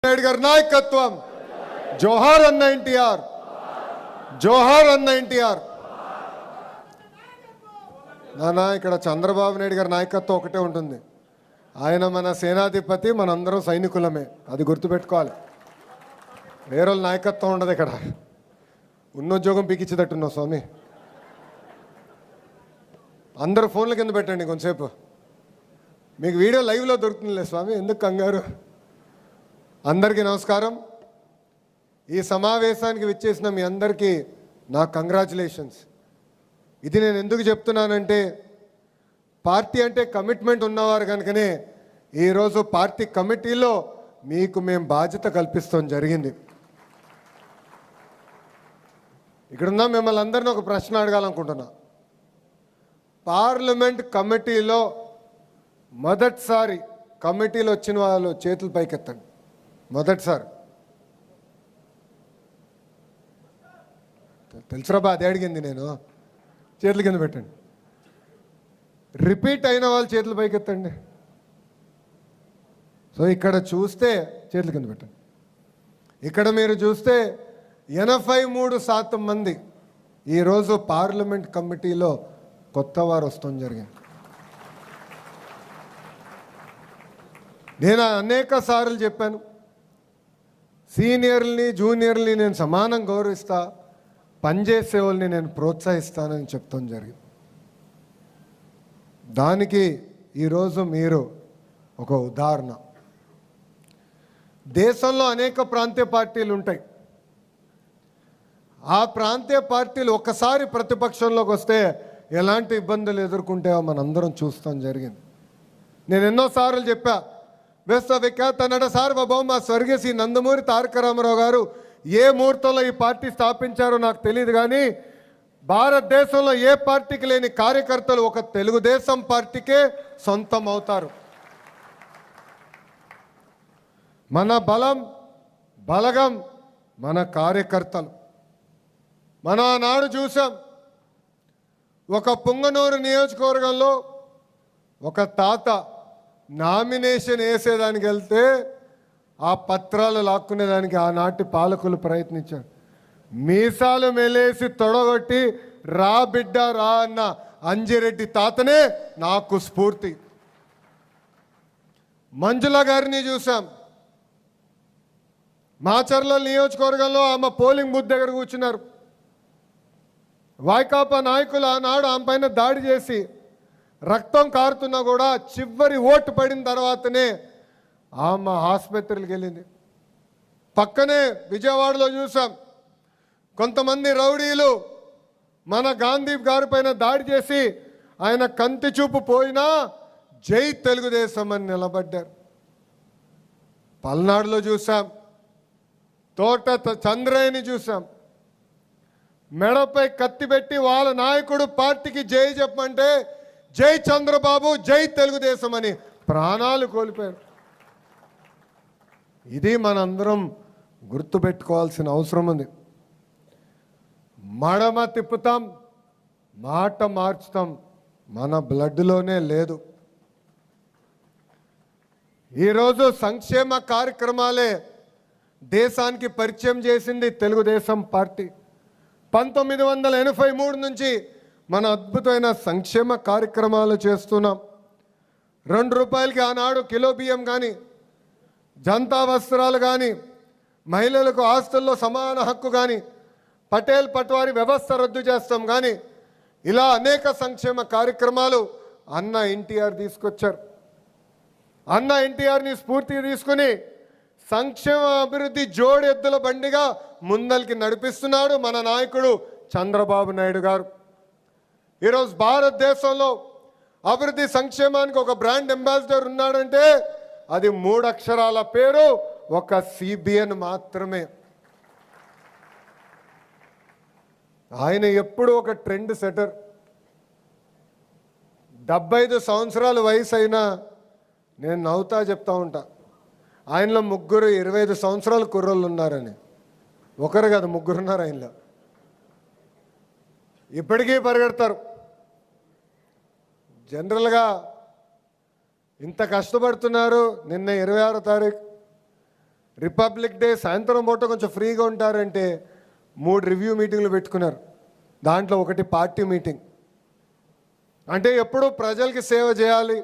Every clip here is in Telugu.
నాయుడు గారి నాయకత్వం. జోహార్ అన్న ఎన్టీఆర్, జోహార్ అన్న ఎన్టీఆర్. నానా ఇక్కడ చంద్రబాబు నాయుడు గారి నాయకత్వం ఒకటే ఉంటుంది. ఆయన మన సేనాధిపతి, మనందరం సైనికులమే, అది గుర్తుపెట్టుకోవాలి. వేరే నాయకత్వం ఉండదు ఇక్కడ. ఉన్న ఉద్యోగం పీకిచ్చేటట్టున్నావు స్వామి. అందరూ ఫోన్ల కింద పెట్టండి కొంచెంసేపు. మీకు వీడియో లైవ్లో దొరుకుతుందిలే స్వామి, ఎందుకు కంగారు. అందరికీ నమస్కారం. ఈ సమావేశానికి విచ్చేసిన మీ అందరికీ నా కంగ్రాచులేషన్స్. ఇది నేను ఎందుకు చెప్తున్నానంటే, పార్టీ అంటే కమిట్మెంట్ ఉన్నవారు కనుకనే ఈరోజు పార్టీ కమిటీలో మీకు మేము బాధ్యత కల్పిస్తాం జరిగింది. ఇక్కడున్న మిమ్మల్ని అందరినీ ఒక ప్రశ్న అడగాలనుకుంటున్నా. పార్లమెంట్ కమిటీలో మొదటిసారి కమిటీలో వచ్చిన వాళ్ళు చేతులు పైకెత్తండి. మొదటిసారి తెలుసురాబా, అది అడిగింది నేను. చేతుల కింద పెట్టండి. రిపీట్ అయిన వాళ్ళు చేతులు పైకెత్తండి. సో ఇక్కడ చూస్తే చేతుల కింద పెట్టండి. ఇక్కడ మీరు చూస్తే 83% మంది ఈరోజు పార్లమెంట్ కమిటీలో కొత్త వారు వస్తాం జరిగింది. నేను అనేక సార్లు చెప్పాను, సీనియర్ని జూనియర్ని నేను సమానం గౌరవిస్తా, పనిచేసే వాళ్ళని నేను ప్రోత్సహిస్తానని చెప్తాం జరిగింది. దానికి ఈరోజు మీరు ఒక ఉదాహరణ. దేశంలో అనేక ప్రాంతీయ పార్టీలు ఉంటాయి. ఆ ప్రాంతీయ పార్టీలు ఒకసారి ప్రతిపక్షంలోకి వస్తే ఎలాంటి ఇబ్బందులు ఎదుర్కొంటాయో మనందరం చూస్తాం జరిగింది. నేను ఎన్నోసార్లు చెప్పా, విశ్వవిఖ్యాత నట సార్వభౌమ స్వర్గీయ శ్రీ నందమూరి తారక రామారావు గారు ఏ ముహూర్తంలో ఈ పార్టీ స్థాపించారో నాకు తెలియదు, కానీ భారతదేశంలో ఏ పార్టీకి లేని కార్యకర్తలు ఒక తెలుగుదేశం పార్టీకే సొంతం అవుతారు. మన బలం బలగం మన కార్యకర్తలు. మనం ఆనాడు చూసాం, ఒక పుంగనూరు నియోజకవర్గంలో ఒక తాత నామినేషన్ వేసేదానికి వెళ్తే ఆ పత్రాలు లాక్కునేదానికి ఆనాటి పాలకులు ప్రయత్నించారు. మీసాలు మెలేసి తొడగొట్టి రా బిడ్డ రా అన్న అంజిరెడ్డి తాతనే నాకు స్ఫూర్తి. మంజుల గారిని చూసాం, మాచర్ల నియోజకవర్గంలో ఆమె పోలింగ్ బూత్ దగ్గర కూర్చున్నారు. వైకాపా నాయకులు ఆనాడు ఆమె పైన దాడి చేసి రక్తం కారుతున్నా కూడా చివరి ఓటు పడిన తర్వాతనే ఆమె ఆసుపత్రికి వెళ్ళింది. పక్కనే విజయవాడలో చూసాం, కొంతమంది రౌడీలు మన గాంధీ గారి పైన దాడి చేసి ఆయన కంటి చూపు పోయినా జై తెలుగుదేశం అని నిలబడ్డారు. పల్నాడులో చూసాం, తోట చంద్రయ్యని చూసాం, మెడపై కత్తి పెట్టి వాళ్ళ నాయకుడు పార్టీకి జై చెప్పమంటే జై చంద్రబాబు జై తెలుగుదేశం అని ప్రాణాలు కోల్పోయారు. ఇది మనందరం గుర్తుపెట్టుకోవాల్సిన అవసరం ఉంది. మడమ తిప్పుతాం, మాట మార్చుతాం, మన బ్లడ్లోనే లేదు. ఈరోజు సంక్షేమ కార్యక్రమాలే దేశానికి పరిచయం చేసింది తెలుగుదేశం పార్టీ. 1983 నుంచి మన అద్భుతమైన సంక్షేమ కార్యక్రమాలు చేస్తున్నాం. 2 రూపాయలకి ఆనాడు కిలో బియ్యం కానీ, జనతా వస్త్రాలు కానీ, మహిళలకు ఆస్తుల్లో సమాన హక్కు కానీ, పటేల్ పట్వారీ వ్యవస్థ రద్దు చేస్తాం కానీ, ఇలా అనేక సంక్షేమ కార్యక్రమాలు అన్న ఎన్టీఆర్ తీసుకొచ్చారు. అన్న ఎన్టీఆర్ని స్ఫూర్తి తీసుకుని సంక్షేమ అభివృద్ధి జోడెద్దుల బండిగా ముందరికి నడిపిస్తున్నాడు మన నాయకుడు చంద్రబాబు నాయుడు గారు. ఈరోజు భారతదేశంలో అభివృద్ధి సంక్షేమానికి ఒక బ్రాండ్ అంబాసిడర్ ఉన్నాడంటే అది 3 అక్షరాల పేరు, ఒక సిబిఎన్ మాత్రమే. ఆయన ఎప్పుడు ఒక ట్రెండ్ సెటర్. 75 సంవత్సరాల వయసు అయినా నేను నవ్వుతా చెప్తా ఉంటా, ఆయనలో 3 25 సంవత్సరాల కుర్రోళ్ళు ఉన్నారని. ఒకరు కాదు, 3 ఉన్నారు ఆయనలో. ఇప్పటికీ పరిగెడతారు. జనరల్గా ఇంత కష్టపడుతున్నారు. నిన్న 26వ తారీఖు రిపబ్లిక్ డే సాయంత్రం పూట కొంచెం ఫ్రీగా ఉంటారంటే 3 రివ్యూ మీటింగ్లు పెట్టుకున్నారు. దాంట్లో ఒకటి పార్టీ మీటింగ్. అంటే ఎప్పుడూ ప్రజలకి సేవ చేయాలి,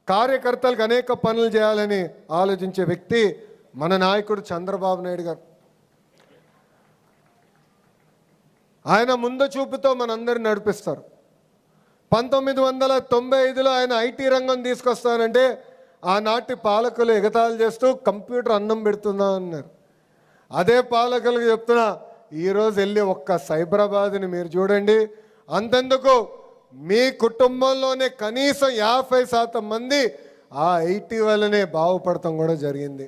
కార్యకర్తలకు అనేక పనులు చేయాలని ఆలోచించే వ్యక్తి మన నాయకుడు చంద్రబాబు నాయుడు గారు. ఆయన ముందు చూపుతో మనందరిని నడిపిస్తారు. 1995లో ఆయన ఐటీ రంగం తీసుకొస్తానంటే ఆనాటి పాలకులు ఎగతాళి చేస్తూ కంప్యూటర్ అన్నం పెడుతుందా అన్నారు. అదే పాలకులకు చెప్తున్నా, ఈరోజు వెళ్ళి ఒక్క సైబరాబాద్ని మీరు చూడండి. అంతెందుకు మీ కుటుంబంలోనే కనీసం 50% మంది ఆ ఐటీ వల్లనే బాగుపడటం కూడా జరిగింది.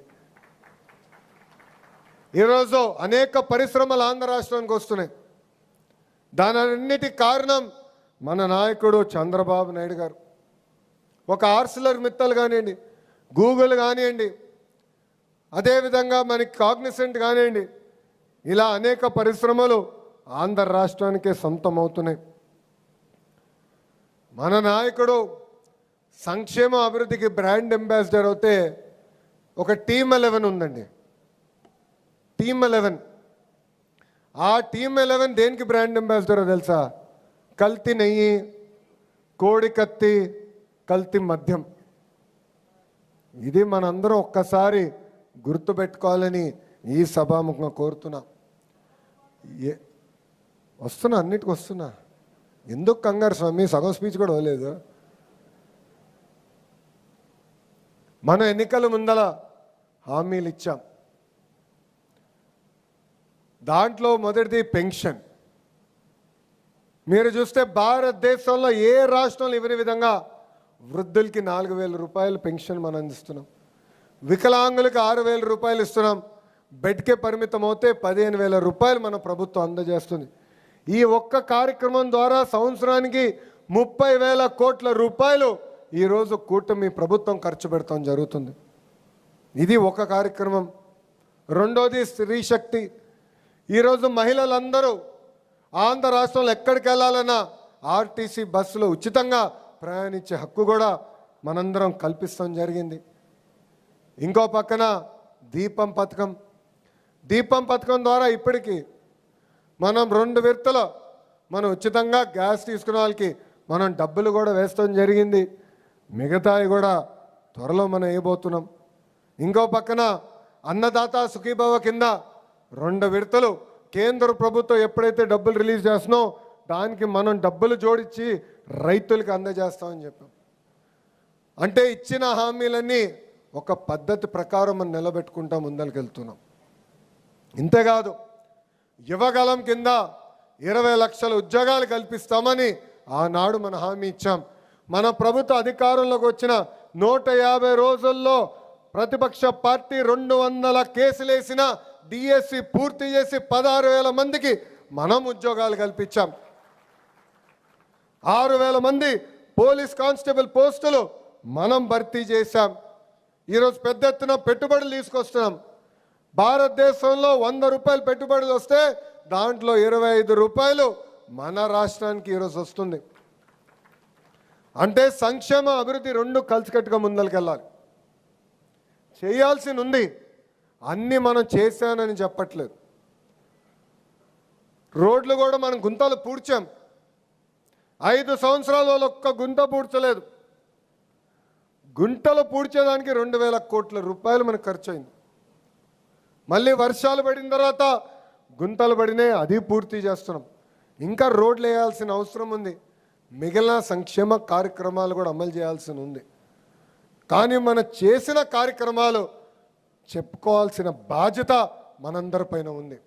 ఈరోజు అనేక పరిశ్రమలు ఆంధ్ర రాష్ట్రానికి వస్తున్నాయి. దానన్నిటి కారణం మన నాయకుడు చంద్రబాబు నాయుడు గారు. ఒక ఆర్సిలర్ మిత్తల్ కానివ్వండి, గూగుల్ కానివ్వండి, అదేవిధంగా మనకి కాగ్నిసెంట్ కానివ్వండి, ఇలా అనేక పరిశ్రమలు ఆంధ్ర రాష్ట్రానికే సొంతం అవుతున్నాయి. మన నాయకుడు సంక్షేమ అభివృద్ధికి బ్రాండ్ అంబాసిడర్ అవుతే ఒక టీమ్ 11 ఉందండి. టీమ్ 11. ఆ టీమ్ 11 దేనికి బ్రాండ్ అంబాసిడర్ తెలుసా? కల్తీ నెయ్యి, కోడి కత్తి, కల్తీ మద్యం. ఇది మనందరం ఒక్కసారి గుర్తుపెట్టుకోవాలని ఈ సభాముఖంగా కోరుతున్నా. వస్తున్నా, అన్నిటికి వస్తున్నా. ఎందుకు కంగారు స్వామి? సగం స్పీచ్ కూడా అవ్వలేదు. మన ఎన్నికల ముందల హామీలు ఇచ్చాం. దాంట్లో మొదటిది పెన్షన్. మీరు చూస్తే భారతదేశంలో ఏ రాష్ట్రంలో ఇవ్వని విధంగా వృద్ధులకి 4,000 రూపాయలు పెన్షన్ మనం అందిస్తున్నాం. వికలాంగులకు 6,000 రూపాయలు ఇస్తున్నాం. బెడ్కే పరిమితం అవుతే 15,000 రూపాయలు మన ప్రభుత్వం అందజేస్తుంది. ఈ ఒక్క కార్యక్రమం ద్వారా సంవత్సరానికి 30,000 కోట్ల రూపాయలు ఈరోజు కూటమి ప్రభుత్వం ఖర్చు పెడతాం జరుగుతుంది. ఇది ఒక కార్యక్రమం. రెండోది స్త్రీ శక్తి. ఈరోజు మహిళలందరూ ఆంధ్ర రాష్ట్రంలో ఎక్కడికి వెళ్ళాలన్నా ఆర్టీసీ బస్సులో ఉచితంగా ప్రయాణించే హక్కు కూడా మనందరం కల్పిస్తాం జరిగింది. ఇంకో పక్కన దీపం పథకం. దీపం పథకం ద్వారా ఇప్పటికీ మనం 2 విడతలు మనం ఉచితంగా గ్యాస్ తీసుకునే వాళ్ళకి మనం డబ్బులు కూడా వేస్తాం జరిగింది. మిగతాయి కూడా త్వరలో మనం వేయబోతున్నాం. ఇంకో పక్కన అన్నదాత సుఖీభవ కింద 2 విడతలు కేంద్ర ప్రభుత్వం ఎప్పుడైతే డబ్బులు రిలీజ్ చేస్తున్నామో దానికి మనం డబ్బులు జోడించి రైతులకు అందజేస్తామని చెప్పాం. అంటే ఇచ్చిన హామీలన్నీ ఒక పద్ధతి ప్రకారం మనం నిలబెట్టుకుంటా ముందరికి వెళ్తున్నాం. ఇంతేకాదు, యువగలం కింద 20 లక్షల ఉద్యోగాలు కల్పిస్తామని ఆనాడు మన హామీ ఇచ్చాం. మన ప్రభుత్వ అధికారంలోకి వచ్చిన 150 రోజుల్లో ప్రతిపక్ష పార్టీ 200 కేసులు వేసిన డిఎస్సి పూర్తి చేసి 16,000 మందికి మనం ఉద్యోగాలు కల్పించాం. 6,000 మంది పోలీస్ కానిస్టేబుల్ పోస్టులు మనం భర్తీ చేశాం. ఈరోజు పెద్ద ఎత్తున పెట్టుబడులు తీసుకొస్తున్నాం. భారతదేశంలో 100 రూపాయలు పెట్టుబడులు వస్తే దాంట్లో 25 రూపాయలు మన రాష్ట్రానికి ఈరోజు వస్తుంది. అంటే సంక్షేమ అభివృద్ధి 2 కలిసికట్టుగా ముందరికెళ్ళాలి. చేయాల్సి ఉంది. అన్నీ మనం చేశానని చెప్పట్లేదు. రోడ్లు కూడా మనం గుంతలు పూడ్చాం. 5 సంవత్సరాల వాళ్ళు ఒక్క గుంత పూడ్చలేదు. గుంటలు పూడ్చేదానికి 2,000 కోట్ల రూపాయలు మనకు ఖర్చు అయింది. మళ్ళీ వర్షాలు పడిన తర్వాత గుంతలు పడినాయి, అది పూర్తి చేస్తున్నాం. ఇంకా రోడ్లు వేయాల్సిన అవసరం ఉంది. మిగిలిన సంక్షేమ కార్యక్రమాలు కూడా అమలు చేయాల్సి ఉంది. కానీ మనం చేసిన కార్యక్రమాలు చెప్పుకోవాల్సిన బాధ్యత మనందరిపైన ఉంది.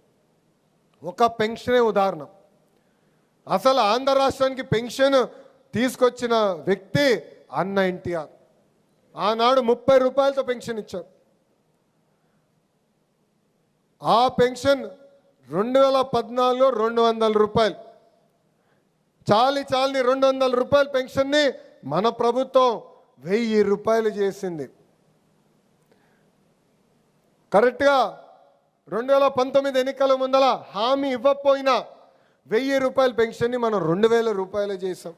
ఒక పెన్షనే ఉదాహరణ. అసలు ఆంధ్ర రాష్ట్రానికి పెన్షన్ తీసుకొచ్చిన వ్యక్తి అన్న ఎన్టీఆర్. ఆనాడు 30 రూపాయలతో పెన్షన్ ఇచ్చారు. ఆ పెన్షన్ 2014లో 200 రూపాయలు. చాలని 200 రూపాయల పెన్షన్ని మన ప్రభుత్వం 1000 రూపాయలు చేసింది. కరెక్ట్గా 2019 ఎన్నికల ముందల హామీ ఇవ్వకపోయినా 1000 రూపాయల పెన్షన్ని మనం 2,000 రూపాయలు చేసాం.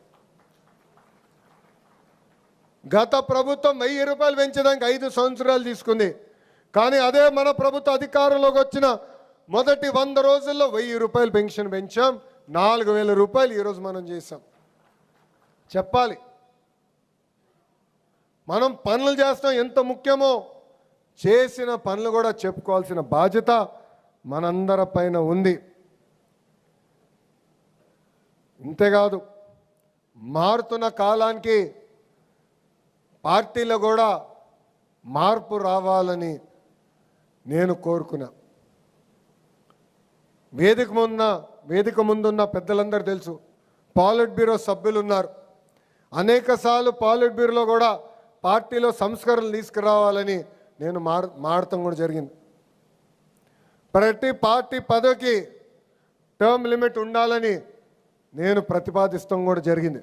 గత ప్రభుత్వం 1000 రూపాయలు పెంచడానికి 5 సంవత్సరాలు తీసుకుంది. కానీ అదే మన ప్రభుత్వ అధికారంలోకి వచ్చిన మొదటి 100 రోజుల్లో 1000 రూపాయలు పెన్షన్ పెంచాం, 4000 రూపాయలు ఈరోజు మనం చేశాం. చెప్పాలి, మనం పనులు చేస్తాం ఎంత ముఖ్యమో, చేసిన పనులు కూడా చెప్పుకోవాల్సిన బాధ్యత మనందరిపైన ఉంది. ఇంతేకాదు, మారుతున్న కాలానికి పార్టీలో కూడా మార్పు రావాలని నేను కోరుకున్నా. వేదిక ముందున్న పెద్దలందరూ తెలుసు, పాలిట్ బ్యూరో సభ్యులు ఉన్నారు. అనేకసార్లు పాలిట్ బ్యూరోలో కూడా పార్టీలో సంస్కరణలు తీసుకురావాలని నేను మాడటం కూడా జరిగింది. ప్రతి పార్టీ పదవికి టర్మ్ లిమిట్ ఉండాలని నేను ప్రతిపాదిస్తాం కూడా జరిగింది.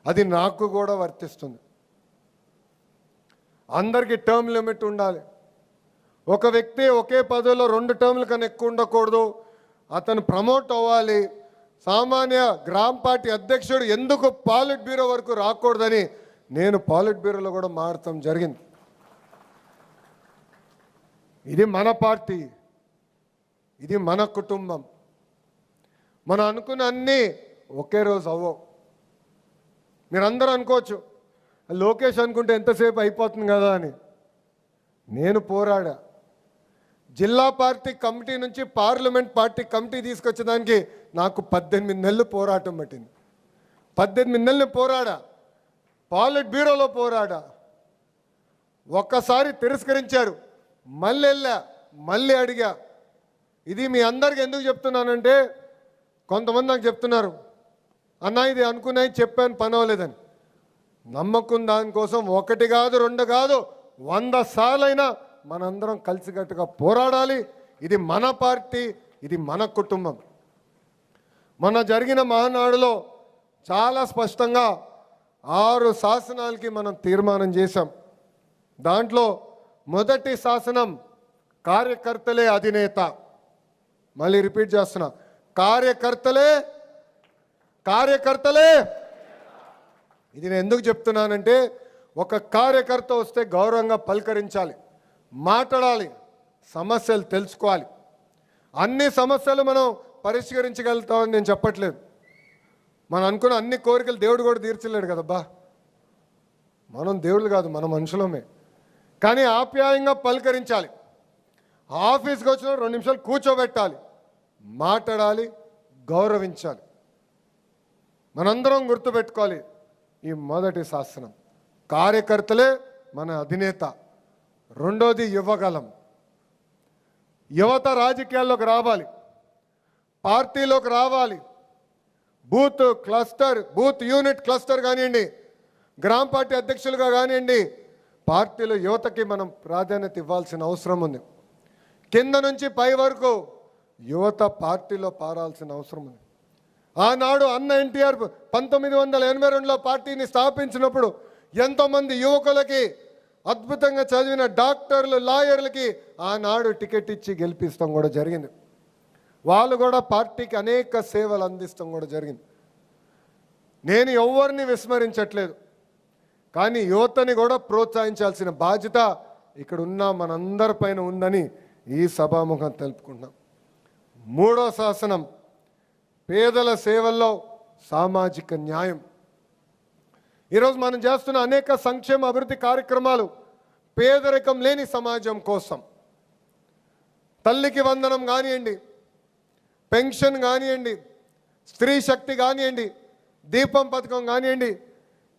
అది నాకు కూడా వర్తిస్తుంది. అందరికీ టర్మ్ లిమిట్ ఉండాలి. ఒక వ్యక్తి ఒకే పదవిలో 2 టర్మ్ల కన్నా ఎక్కువ ఉండకూడదు. అతను ప్రమోట్ అవ్వాలి. సామాన్య గ్రామ పార్టీ అధ్యక్షుడు ఎందుకు పాలిట్ బ్యూరో వరకు రాకూడదని నేను పాలిట్ బ్యూరోలో కూడా మారటం జరిగింది. ఇది మన పార్టీ, ఇది మన కుటుంబం. మనం అనుకున్న అన్నీ ఒకే రోజు అవ్వవు. మీరందరూ అనుకోవచ్చు, లోకేష్ అనుకుంటే ఎంతసేపు అయిపోతుంది కదా అని. నేను పోరాడా. జిల్లా పార్టీ కమిటీ నుంచి పార్లమెంట్ పార్టీ కమిటీ తీసుకొచ్చడానికి నాకు 18 నెలలు పోరాటం పట్టింది. 18 నెలలు పోరాడా. పాలిట్ బ్యూరోలో పోరాడా. ఒక్కసారి తిరస్కరించారు, మళ్ళీ వెళ్ళా, మళ్ళీ అడిగా. ఇది మీ అందరికి ఎందుకు చెప్తున్నానంటే, కొంతమంది నాకు చెప్తున్నారు, అన్నా ఇది అనుకున్నాయి చెప్పాను పని అవ్వలేదని. నమ్మకం దానికోసం 1 కాదు 2 కాదు 100 సార్లైనా మనందరం కలిసికట్టుగా పోరాడాలి. ఇది మన పార్టీ, ఇది మన కుటుంబం. మొన్న జరిగిన మహానాడులో చాలా స్పష్టంగా 6 శాసనాలకి మనం తీర్మానం చేశాం. దాంట్లో మొదటి శాసనం కార్యకర్తలే అధినేత. మళ్ళీ రిపీట్ చేస్తున్నా, కార్యకర్తలే. ఇది నేను ఎందుకు చెప్తున్నానంటే, ఒక కార్యకర్త వస్తే గౌరవంగా పలకరించాలి, మాట్లాడాలి, సమస్యలు తెలుసుకోవాలి. అన్ని సమస్యలు మనం పరిష్కరించగలుగుతామని నేను చెప్పట్లేదు. మనం అనుకున్న అన్ని కోరికలు దేవుడు కూడా తీర్చలేడు కదబ్బా. మనం దేవుళ్ళు కాదు, మన మనుషులమే. కానీ ఆప్యాయంగా పలకరించాలి. ఆఫీస్కి వచ్చిన 2 నిమిషాలు కూర్చోబెట్టాలి, మాట్లాడాలి, గౌరవించాలి. మనందరం గుర్తుపెట్టుకోవాలి, ఈ మొదటి శాసనం కార్యకర్తలే మన అధినేత. రెండోది యువగలం. యువత రాజకీయాల్లోకి రావాలి, పార్టీలోకి రావాలి. బూత్ యూనిట్ క్లస్టర్ కానివ్వండి, గ్రామ పార్టీ అధ్యక్షులుగా కానివ్వండి, పార్టీలో యువతకి మనం ప్రాధాన్యత ఇవ్వాల్సిన అవసరం ఉంది. కింద నుంచి పై వరకు యువత పార్టీలో పారాల్సిన అవసరం ఉంది. ఆనాడు అన్న ఎన్టీఆర్ 1982లో పార్టీని స్థాపించినప్పుడు ఎంతోమంది యువకులకి, అద్భుతంగా చదివిన డాక్టర్లు, లాయర్లకి ఆనాడు టికెట్ ఇచ్చి గెలిపిస్తాం కూడా జరిగింది. వాళ్ళు కూడా పార్టీకి అనేక సేవలు అందిస్తాం కూడా జరిగింది. నేను ఎవరిని విస్మరించట్లేదు, కానీ యువతని కూడా ప్రోత్సహించాల్సిన బాధ్యత ఇక్కడ ఉన్న మనందరిపైన ఉందని ఈ సభాముఖం తెలుపుకుంటున్నాం. మూడో శాసనం పేదల సేవల్లో సామాజిక న్యాయం. ఈరోజు మనం చేస్తున్న అనేక సంక్షేమ అభివృద్ధి కార్యక్రమాలు పేదరికం లేని సమాజం కోసం. తల్లికి వందనం కానివ్వండి, పెన్షన్ కానివ్వండి, స్త్రీ శక్తి కానివ్వండి, దీపం పథకం కానివ్వండి,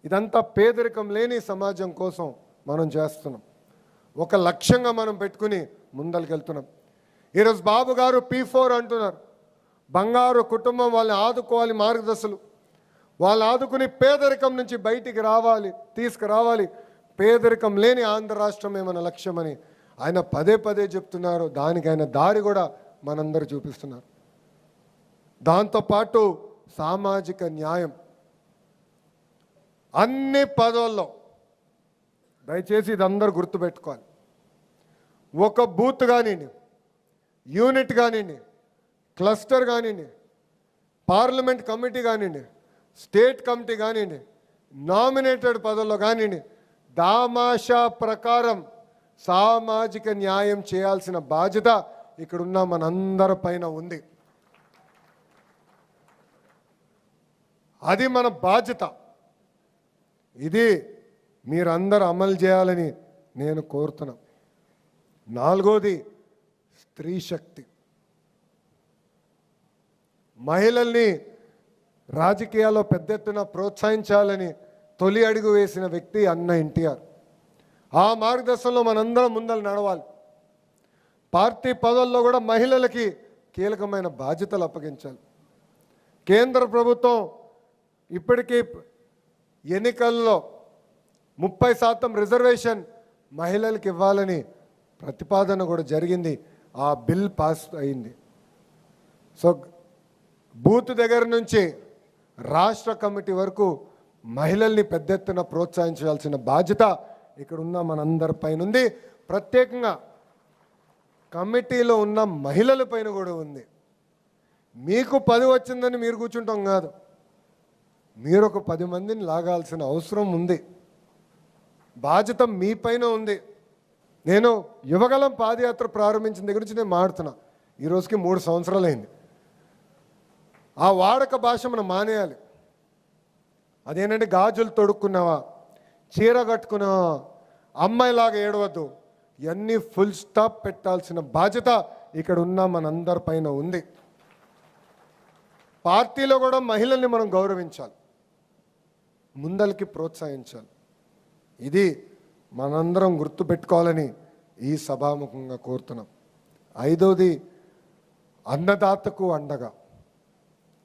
ఇదంతా పేదరికం లేని సమాజం కోసం మనం చేస్తున్నాం. ఒక లక్ష్యంగా మనం పెట్టుకుని ముందరికెళ్తున్నాం. ఈరోజు బాబు గారు P4 అంటున్నారు. బంగారు కుటుంబం, వాళ్ళని ఆదుకోవాలి, మార్గదర్శులు వాళ్ళు ఆదుకుని పేదరికం నుంచి బయటికి తీసుకురావాలి. పేదరికం లేని ఆంధ్ర రాష్ట్రమే మన లక్ష్యమని ఆయన పదే చెప్తున్నారు. దానికి ఆయన దారి కూడా మనందరూ చూపిస్తున్నారు. దాంతోపాటు సామాజిక న్యాయం అన్ని పదవుల్లో, దయచేసి ఇదందరూ గుర్తుపెట్టుకోవాలి. ఒక బూత్ కానివ్వండి, యూనిట్ కానివ్వండి, క్లస్టర్ కానివ్వండి, పార్లమెంట్ కమిటీ కానివ్వండి, స్టేట్ కమిటీ కానివ్వండి, నామినేటెడ్ పదవుల్లో కానివ్వండి, దామాషా ప్రకారం సామాజిక న్యాయం చేయాల్సిన బాధ్యత ఇక్కడున్న మనందరి పైన ఉంది. అది మన బాధ్యత. ఇది మీరందరూ అమలు చేయాలని నేను కోరుతున్నా. నాలుగోది స్త్రీ శక్తి. మహిళల్ని రాజకీయాల్లో పెద్ద ఎత్తున ప్రోత్సహించాలని తొలి అడుగు వేసిన వ్యక్తి అన్న ఎన్టీఆర్. ఆ మార్గదర్శనంలో మనందరం ముందలు నడవాలి. పార్టీ పదవుల్లో కూడా మహిళలకి కీలకమైన బాధ్యతలు అప్పగించాలి. కేంద్ర ప్రభుత్వం ఇప్పటికీ ఎన్నికల్లో 30% రిజర్వేషన్ మహిళలకు ఇవ్వాలని ప్రతిపాదన కూడా జరిగింది. ఆ బిల్ పాస్ అయింది. సో బూత్ దగ్గర నుంచి రాష్ట్ర కమిటీ వరకు మహిళల్ని పెద్ద ఎత్తున ప్రోత్సహించాల్సిన బాధ్యత ఇక్కడ ఉన్న మనందరి పైన ఉంది. ప్రత్యేకంగా కమిటీలో ఉన్న మహిళల పైన కూడా ఉంది. మీకు 10 వచ్చిందని మీరు కూర్చుంటాం కాదు, మీరు ఒక 10 మందిని లాగాల్సిన అవసరం ఉంది. బాధ్యత మీ పైన ఉంది. నేను యువగలం పాదయాత్ర ప్రారంభించిన దగ్గర నుంచి నేను మాడుతున్నా. ఈ రోజుకి 3 సంవత్సరాలు అయింది. ఆ వాడక భాష మనం మానేయాలి. అదేంటంటే గాజులు తొడుక్కున్నావా, చీర కట్టుకున్నావా, అమ్మాయిలాగా ఏడవద్దు, ఇవన్నీ ఫుల్ స్టాప్ పెట్టాల్సిన బాధ్యత ఇక్కడ ఉన్న మనందరి పైన ఉంది. పార్టీలో కూడా మహిళల్ని మనం గౌరవించాలి, ముందలకి ప్రోత్సహించాలి. ఇది మనందరం గుర్తుపెట్టుకోవాలని ఈ సభాముఖంగా కోరుతున్నాం. ఐదోది అన్నదాతకు అండగా.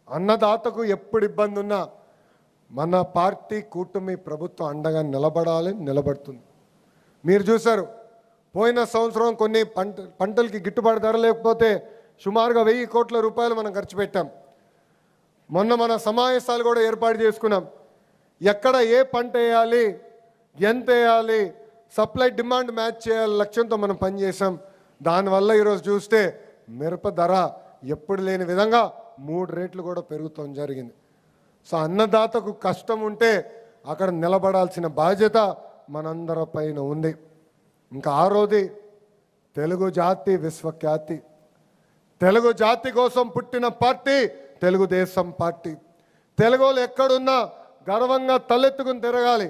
అన్నదాతకు ఎప్పుడు ఇబ్బంది ఉన్నా మన పార్టీ కూటమి ప్రభుత్వం అండగా నిలబడుతుంది. మీరు చూశారు, పోయిన సంవత్సరం కొన్ని పంటలకి గిట్టుబాటు ధర లేకపోతే సుమారుగా 1000 కోట్ల రూపాయలు మనం ఖర్చు పెట్టాం. మొన్న మన సమావేశాలు కూడా ఏర్పాటు చేసుకున్నాం. ఎక్కడ ఏ పంట వేయాలి, ఎంత వేయాలి, సప్లై డిమాండ్ మ్యాచ్ చేయాలి లక్ష్యంతో మనం పనిచేసాం. దానివల్ల ఈరోజు చూస్తే మిరప ధర ఎప్పుడు లేని విధంగా 3 రేట్లు కూడా పెరుగుతాం జరిగింది. సో అన్నదాతకు కష్టం ఉంటే అక్కడ నిలబడాల్సిన బాధ్యత మనందరి పైన ఉంది. ఇంకా 6వది తెలుగు జాతి విశ్వఖ్యాతి. తెలుగు జాతి కోసం పుట్టిన పార్టీ తెలుగుదేశం పార్టీ. తెలుగులు ఎక్కడున్నా గర్వంగా తలెత్తుకుని తిరగాలి.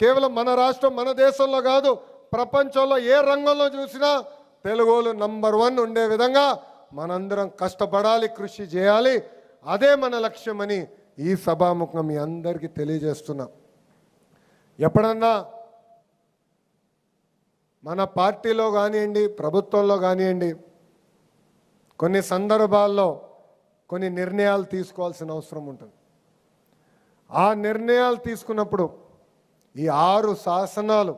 కేవలం మన రాష్ట్రం, మన దేశంలో కాదు, ప్రపంచంలో ఏ రంగంలో చూసినా తెలుగులు నంబర్ 1 ఉండే విధంగా మనందరం కష్టపడాలి, కృషి చేయాలి. అదే మన లక్ష్యమని ఈ సభాముఖం మీ అందరికీ తెలియజేస్తున్నా. ఎప్పుడన్నా మన పార్టీలో కానివ్వండి, ప్రభుత్వంలో కానివ్వండి, కొన్ని సందర్భాల్లో కొన్ని నిర్ణయాలు తీసుకోవాల్సిన అవసరం ఉంటుంది. ఆ నిర్ణయాలు తీసుకున్నప్పుడు ఈ 6 శాసనాలు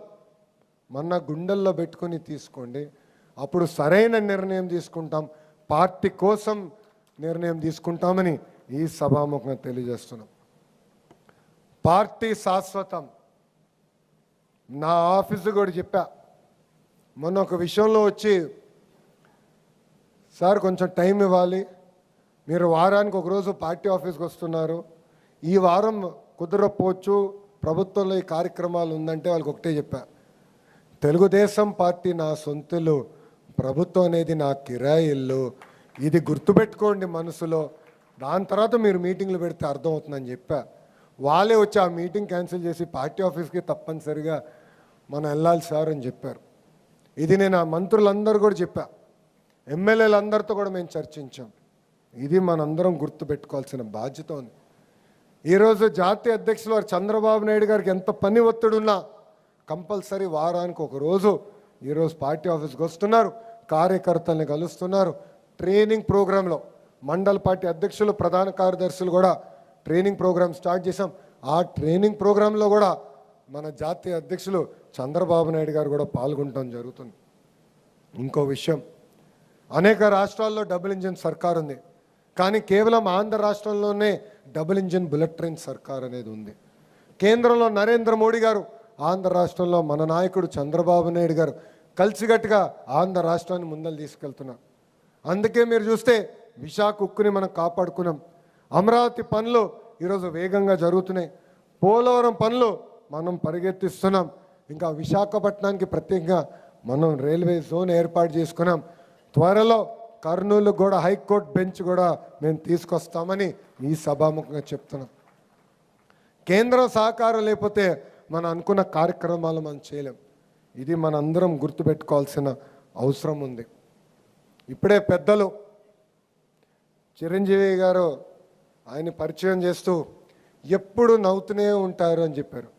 మన గుండెల్లో పెట్టుకొని తీసుకోండి. అప్పుడు సరైన నిర్ణయం తీసుకుంటాం, పార్టీ కోసం నిర్ణయం తీసుకుంటామని ఈ సభాముఖంగా తెలియజేస్తున్నాం. పార్టీ శాశ్వతం. నా ఆఫీసు కూడా చెప్పా, మొన్న ఒక విషయంలో వచ్చి, సార్ కొంచెం టైం ఇవ్వాలి, మీరు వారానికి ఒకరోజు పార్టీ ఆఫీస్కి వస్తున్నారు, ఈ వారం కుదరకపోవచ్చు, ప్రభుత్వంలో ఈ కార్యక్రమాలు ఉందంటే వాళ్ళకి ఒకటే చెప్పా, తెలుగుదేశం పార్టీ నా సొంతలు, ప్రభుత్వం అనేది నా కిరాయి ఇల్లు, ఇది గుర్తుపెట్టుకోండి మనసులో. దాని తర్వాత మీరు మీటింగ్లు పెడితే అర్థమవుతుందని చెప్పా. వాళ్ళే వచ్చి ఆ మీటింగ్ క్యాన్సిల్ చేసి పార్టీ ఆఫీస్కి తప్పనిసరిగా మనం వెళ్ళాలి సార్ అని చెప్పారు. ఇది నేను ఆ మంత్రులందరూ కూడా చెప్పా, ఎమ్మెల్యేలందరితో కూడా మేము చర్చించాం. ఇది మనందరం గుర్తుపెట్టుకోవాల్సిన బాధ్యత ఉంది. ఈరోజు జాతీయ అధ్యక్షులు వారు చంద్రబాబు నాయుడు గారికి ఎంత పని ఒత్తిడున్నా కంపల్సరీ వారానికి ఒక రోజు ఈరోజు పార్టీ ఆఫీస్కి వస్తున్నారు, కార్యకర్తల్ని కలుస్తున్నారు. ట్రైనింగ్ ప్రోగ్రాంలో మండల పార్టీ అధ్యక్షులు, ప్రధాన కార్యదర్శులు కూడా ట్రైనింగ్ ప్రోగ్రాం స్టార్ట్ చేశాం. ఆ ట్రైనింగ్ ప్రోగ్రాంలో కూడా మన జాతీయ అధ్యక్షులు చంద్రబాబు నాయుడు గారు కూడా పాల్గొనడం జరుగుతుంది. ఇంకో విషయం, అనేక రాష్ట్రాల్లో డబుల్ ఇంజిన్ సర్కార్ ఉంది, కానీ కేవలం ఆంధ్ర రాష్ట్రంలోనే డబుల్ ఇంజిన్ బుల్లెట్ ట్రైన్ సర్కార్ అనేది ఉంది. కేంద్రంలో నరేంద్ర మోడీ గారు, ఆంధ్ర రాష్ట్రంలో మన నాయకుడు చంద్రబాబు నాయుడు గారు కలిసికట్టుగా ఆంధ్ర రాష్ట్రాన్ని ముందలు తీసుకెళ్తున్నారు. అందుకే మీరు చూస్తే విశాఖ ఉక్కుని మనం కాపాడుకున్నాం. అమరావతి పనులు ఈరోజు వేగంగా జరుగుతున్నాయి. పోలవరం పనులు మనం పరిగెత్తిస్తున్నాం. ఇంకా విశాఖపట్నానికి ప్రత్యేకంగా మనం రైల్వే జోన్ ఏర్పాటు చేసుకున్నాం. త్వరలో కర్నూలు కూడా హైకోర్టు బెంచ్ కూడా మేము తీసుకొస్తామని ఈ సభాముఖంగా చెప్తున్నాం. కేంద్రం సహకారం లేకపోతే మనం అనుకున్న కార్యక్రమాలు మనం చేయలేం. ఇది మనందరం గుర్తుపెట్టుకోవాల్సిన అవసరం ఉంది. ఇప్పుడే పెద్దలు చిరంజీవి గారు ఆయన పరిచయం చేస్తూ ఎప్పుడు నవ్వుతూనే ఉంటారు అని చెప్పారు.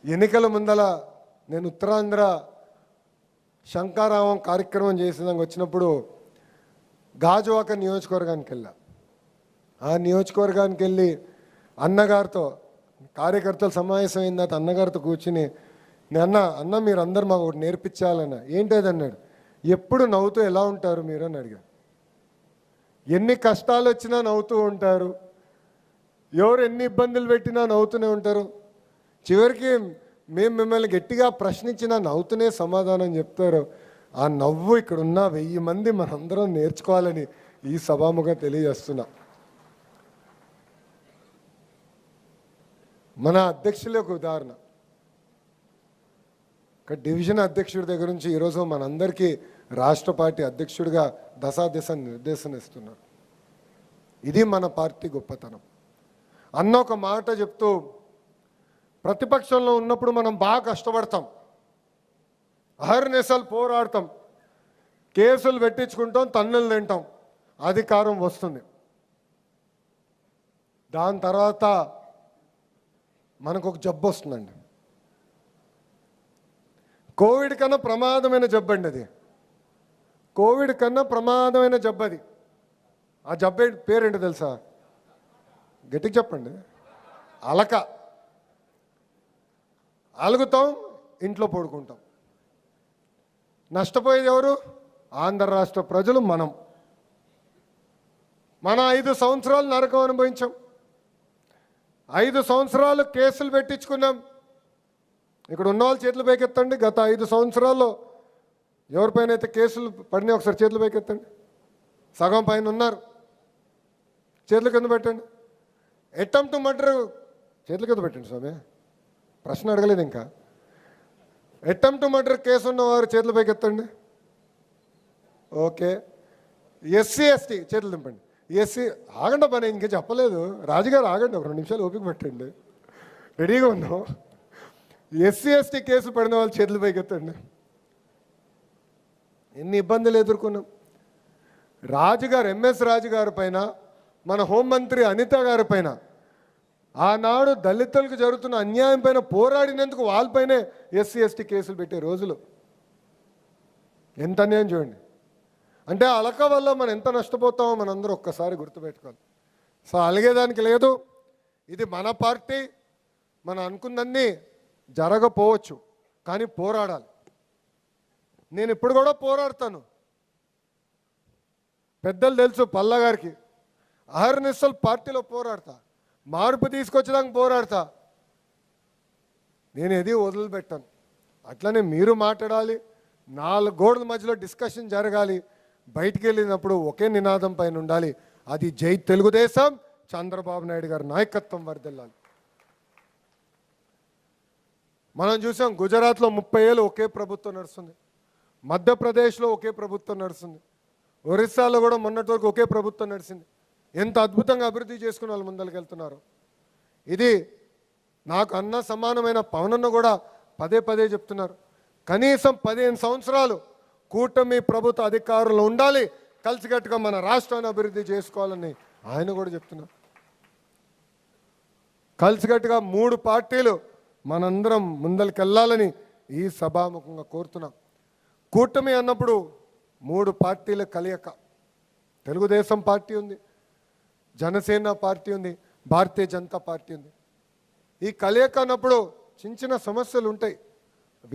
ఎన్నికల ముందల నేను ఉత్తరాంధ్ర శంకారావం కార్యక్రమం చేసేదానికి వచ్చినప్పుడు గాజువాక నియోజకవర్గానికి వెళ్ళా. ఆ నియోజకవర్గానికి వెళ్ళి అన్నగారితో కార్యకర్తలు సమావేశం అయిన తర్వాత అన్నగారితో కూర్చుని అన్న మీరు అందరు మాకు ఒకటి నేర్పించాలన్న. ఏంటది అన్నాడు. ఎప్పుడు నవ్వుతూ ఎలా ఉంటారు మీరు అని అడిగారు. ఎన్ని కష్టాలు వచ్చినా నవ్వుతూ ఉంటారు, ఎవరు ఎన్ని ఇబ్బందులు పెట్టినా నవ్వుతూనే ఉంటారు, చివరికి మేము మిమ్మల్ని గట్టిగా ప్రశ్నించినా నవ్వుతూనే సమాధానం చెప్తారు. ఆ నవ్వు ఇక్కడ ఉన్న 1000 మంది మనందరం నేర్చుకోవాలని ఈ సభాముగా తెలియజేస్తున్నా. మన అధ్యక్షులే ఒక ఉదాహరణ. ఒక డివిజన్ అధ్యక్షుడి దగ్గర నుంచి ఈరోజు మనందరికీ రాష్ట్ర పార్టీ అధ్యక్షుడిగా దశ నిర్దేశన ఇస్తున్నారు. ఇది మన పార్టీ గొప్పతనం. అన్న ఒక మాట చెప్తూ, ప్రతిపక్షంలో ఉన్నప్పుడు మనం బాగా కష్టపడతాం, అహర్నిశలు పోరాడతాం, కేసులు పెట్టించుకుంటాం, తన్నులు తింటాం, అధికారం వస్తుంది. దాని తర్వాత మనకు ఒక జబ్బు వస్తుందండి. కోవిడ్ కన్నా ప్రమాదమైన జబ్బు అండి అది. కోవిడ్ కన్నా ప్రమాదమైన జబ్బు అది. ఆ జబ్బు పేరేంటో తెలుసా? గట్టిగా చెప్పండి. అలక. అలుగుతాం, ఇంట్లో పడుకుంటాం. నష్టపోయేది ఎవరు? ఆంధ్ర రాష్ట్ర ప్రజలు, మనం. మన 5 సంవత్సరాలు నరకం అనుభవించాం. 5 సంవత్సరాలు కేసులు పెట్టించుకున్నాం. ఇక్కడ ఉన్న వాళ్ళు చేతులు పైకెత్తండి. గత 5 సంవత్సరాల్లో ఎవరిపైన అయితే కేసులు పడినాయి ఒకసారి చేతులు పైకెత్తండి. సగం పైన ఉన్నారు, చేతుల కింద పెట్టండి. అటెంప్ట్ టు మర్డర్ చేతుల కింద పెట్టండి స్వామి, ప్రశ్న అడగలేదు ఇంకా. అటెంప్ట్ టు మర్డర్ కేసు ఉన్నవారు చేతుల పైకెత్తండి. ఓకే. ఎస్సీ ఎస్టీ చేతులు దింపండి. ఎస్సీ ఆగండి పని ఇంకా చెప్పలేదు. రాజుగారు ఆగండి, ఒక 2 నిమిషాలు ఓపిక పెట్టండి, రెడీగా ఉన్నాం. ఎస్సీ ఎస్టీ కేసులు పడిన వాళ్ళు చేతులు పైకెత్తండి. ఎన్ని ఇబ్బందులు ఎదుర్కొన్నాం. రాజుగారు, ఎంఎస్ రాజుగారి పైన, మన హోంమంత్రి అనిత గారి పైన, ఆనాడు దళితులకు జరుగుతున్న అన్యాయం పైన పోరాడినందుకు వాళ్ళపైనే ఎస్సీ ఎస్టీ కేసులు పెట్టే రోజులు. ఎంత అన్యాయం చూడండి. అంటే అలక వల్ల మనం ఎంత నష్టపోతామో మనందరూ ఒక్కసారి గుర్తుపెట్టుకోవాలి. సో అలిగేదానికి లేదు. ఇది మన పార్టీ. మనం అనుకున్నన్ని జరగపోవచ్చు, కానీ పోరాడాలి. నేను ఇప్పుడు కూడా పోరాడతాను. పెద్దలు తెలుసు పల్లా గారికి, అహర్నిశలు పార్టీలో పోరాడతా, మార్పు తీసుకొచ్చడానికి పోరాడతా. నేను ఏది వదిలిపెట్టాను. అట్లనే మీరు మాట్లాడాలి, 4 గోడల మధ్యలో డిస్కషన్ జరగాలి. బయటికి వెళ్ళినప్పుడు ఒకే నినాదం పైన ఉండాలి, అది జై తెలుగుదేశం, చంద్రబాబు నాయుడు గారి నాయకత్వం వర్ధిల్లాలి. మనం చూసాం గుజరాత్లో 30 ఏళ్ళు ఒకే ప్రభుత్వం నడుస్తుంది, మధ్యప్రదేశ్లో ఒకే ప్రభుత్వం నడుస్తుంది, ఒరిస్సాలో కూడా మొన్నటి వరకు ఒకే ప్రభుత్వం నడిచింది. ఎంత అద్భుతంగా అభివృద్ధి చేసుకుని వాళ్ళు ముందరికి వెళ్తున్నారు. ఇది నాకు అన్న సమానమైన పవనన్న కూడా పదే చెప్తున్నారు. కనీసం 15 సంవత్సరాలు కూటమి ప్రభుత్వ అధికారులు ఉండాలి, కలిసికట్టుగా మన రాష్ట్రాన్ని అభివృద్ధి చేసుకోవాలని ఆయన కూడా చెప్తున్నారు. కలిసికట్టుగా 3 పార్టీలు మనందరం ముందరికి వెళ్ళాలని ఈ సభాముఖంగా కోరుతున్నాం. కూటమి అన్నప్పుడు 3 పార్టీల కలయిక. తెలుగుదేశం పార్టీ ఉంది, జనసేన పార్టీ ఉంది, భారతీయ జనతా పార్టీ ఉంది. ఈ కలయిక అన్నప్పుడు చిన్న సమస్యలు ఉంటాయి,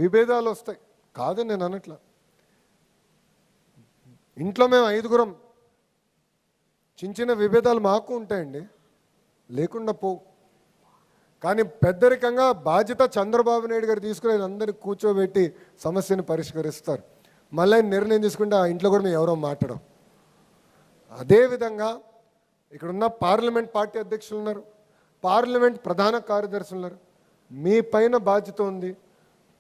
విభేదాలు వస్తాయి, కాదు నేను అనట్లా. ఇంట్లో మేము 5గురం, చిన్న విభేదాలు మాకు ఉంటాయండి, లేకుండా పోవు. కానీ పెద్దరికంగా బాధ్యత చంద్రబాబు నాయుడు గారు తీసుకుని అందరినీ కూర్చోబెట్టి సమస్యను పరిష్కరిస్తారు. మళ్ళీ నిర్ణయం తీసుకుంటే ఆ ఇంట్లో కూడా మేము ఎవరో మాట్లాడం. అదేవిధంగా ఇక్కడున్న పార్లమెంట్ పార్టీ అధ్యక్షులు ఉన్నారు, పార్లమెంట్ ప్రధాన కార్యదర్శులు ఉన్నారు. మీ పైన బాధ్యత ఉంది.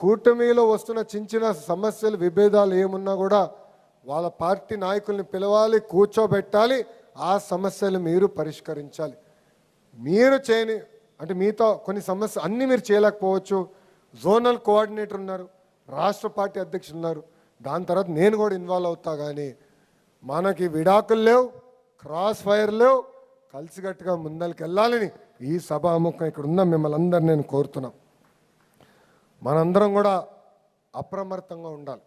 కూటమిలో వస్తున్న చిన్న సమస్యలు విభేదాలు ఏమున్నా కూడా వాళ్ళ పార్టీ నాయకుల్ని పిలవాలి, కూర్చోబెట్టాలి, ఆ సమస్యలు మీరు పరిష్కరించాలి. మీరు చేయని అంటే మీతో కొన్ని సమస్యలు అన్నీ మీరు చేయలేకపోవచ్చు. జోనల్ కోఆర్డినేటర్ ఉన్నారు, రాష్ట్ర పార్టీ అధ్యక్షులు ఉన్నారు, దాని తర్వాత నేను కూడా ఇన్వాల్వ్ అవుతా. కానీ మనకి విడాకులు లేవు, క్రాస్ ఫైర్ లేవు, కలిసికట్టుగా ముందరికి వెళ్ళాలని ఈ సభాముఖం ఇక్కడ ఉన్న మిమ్మల్ని అందరు నేను కోరుతున్నాం. మనందరం కూడా అప్రమత్తంగా ఉండాలి.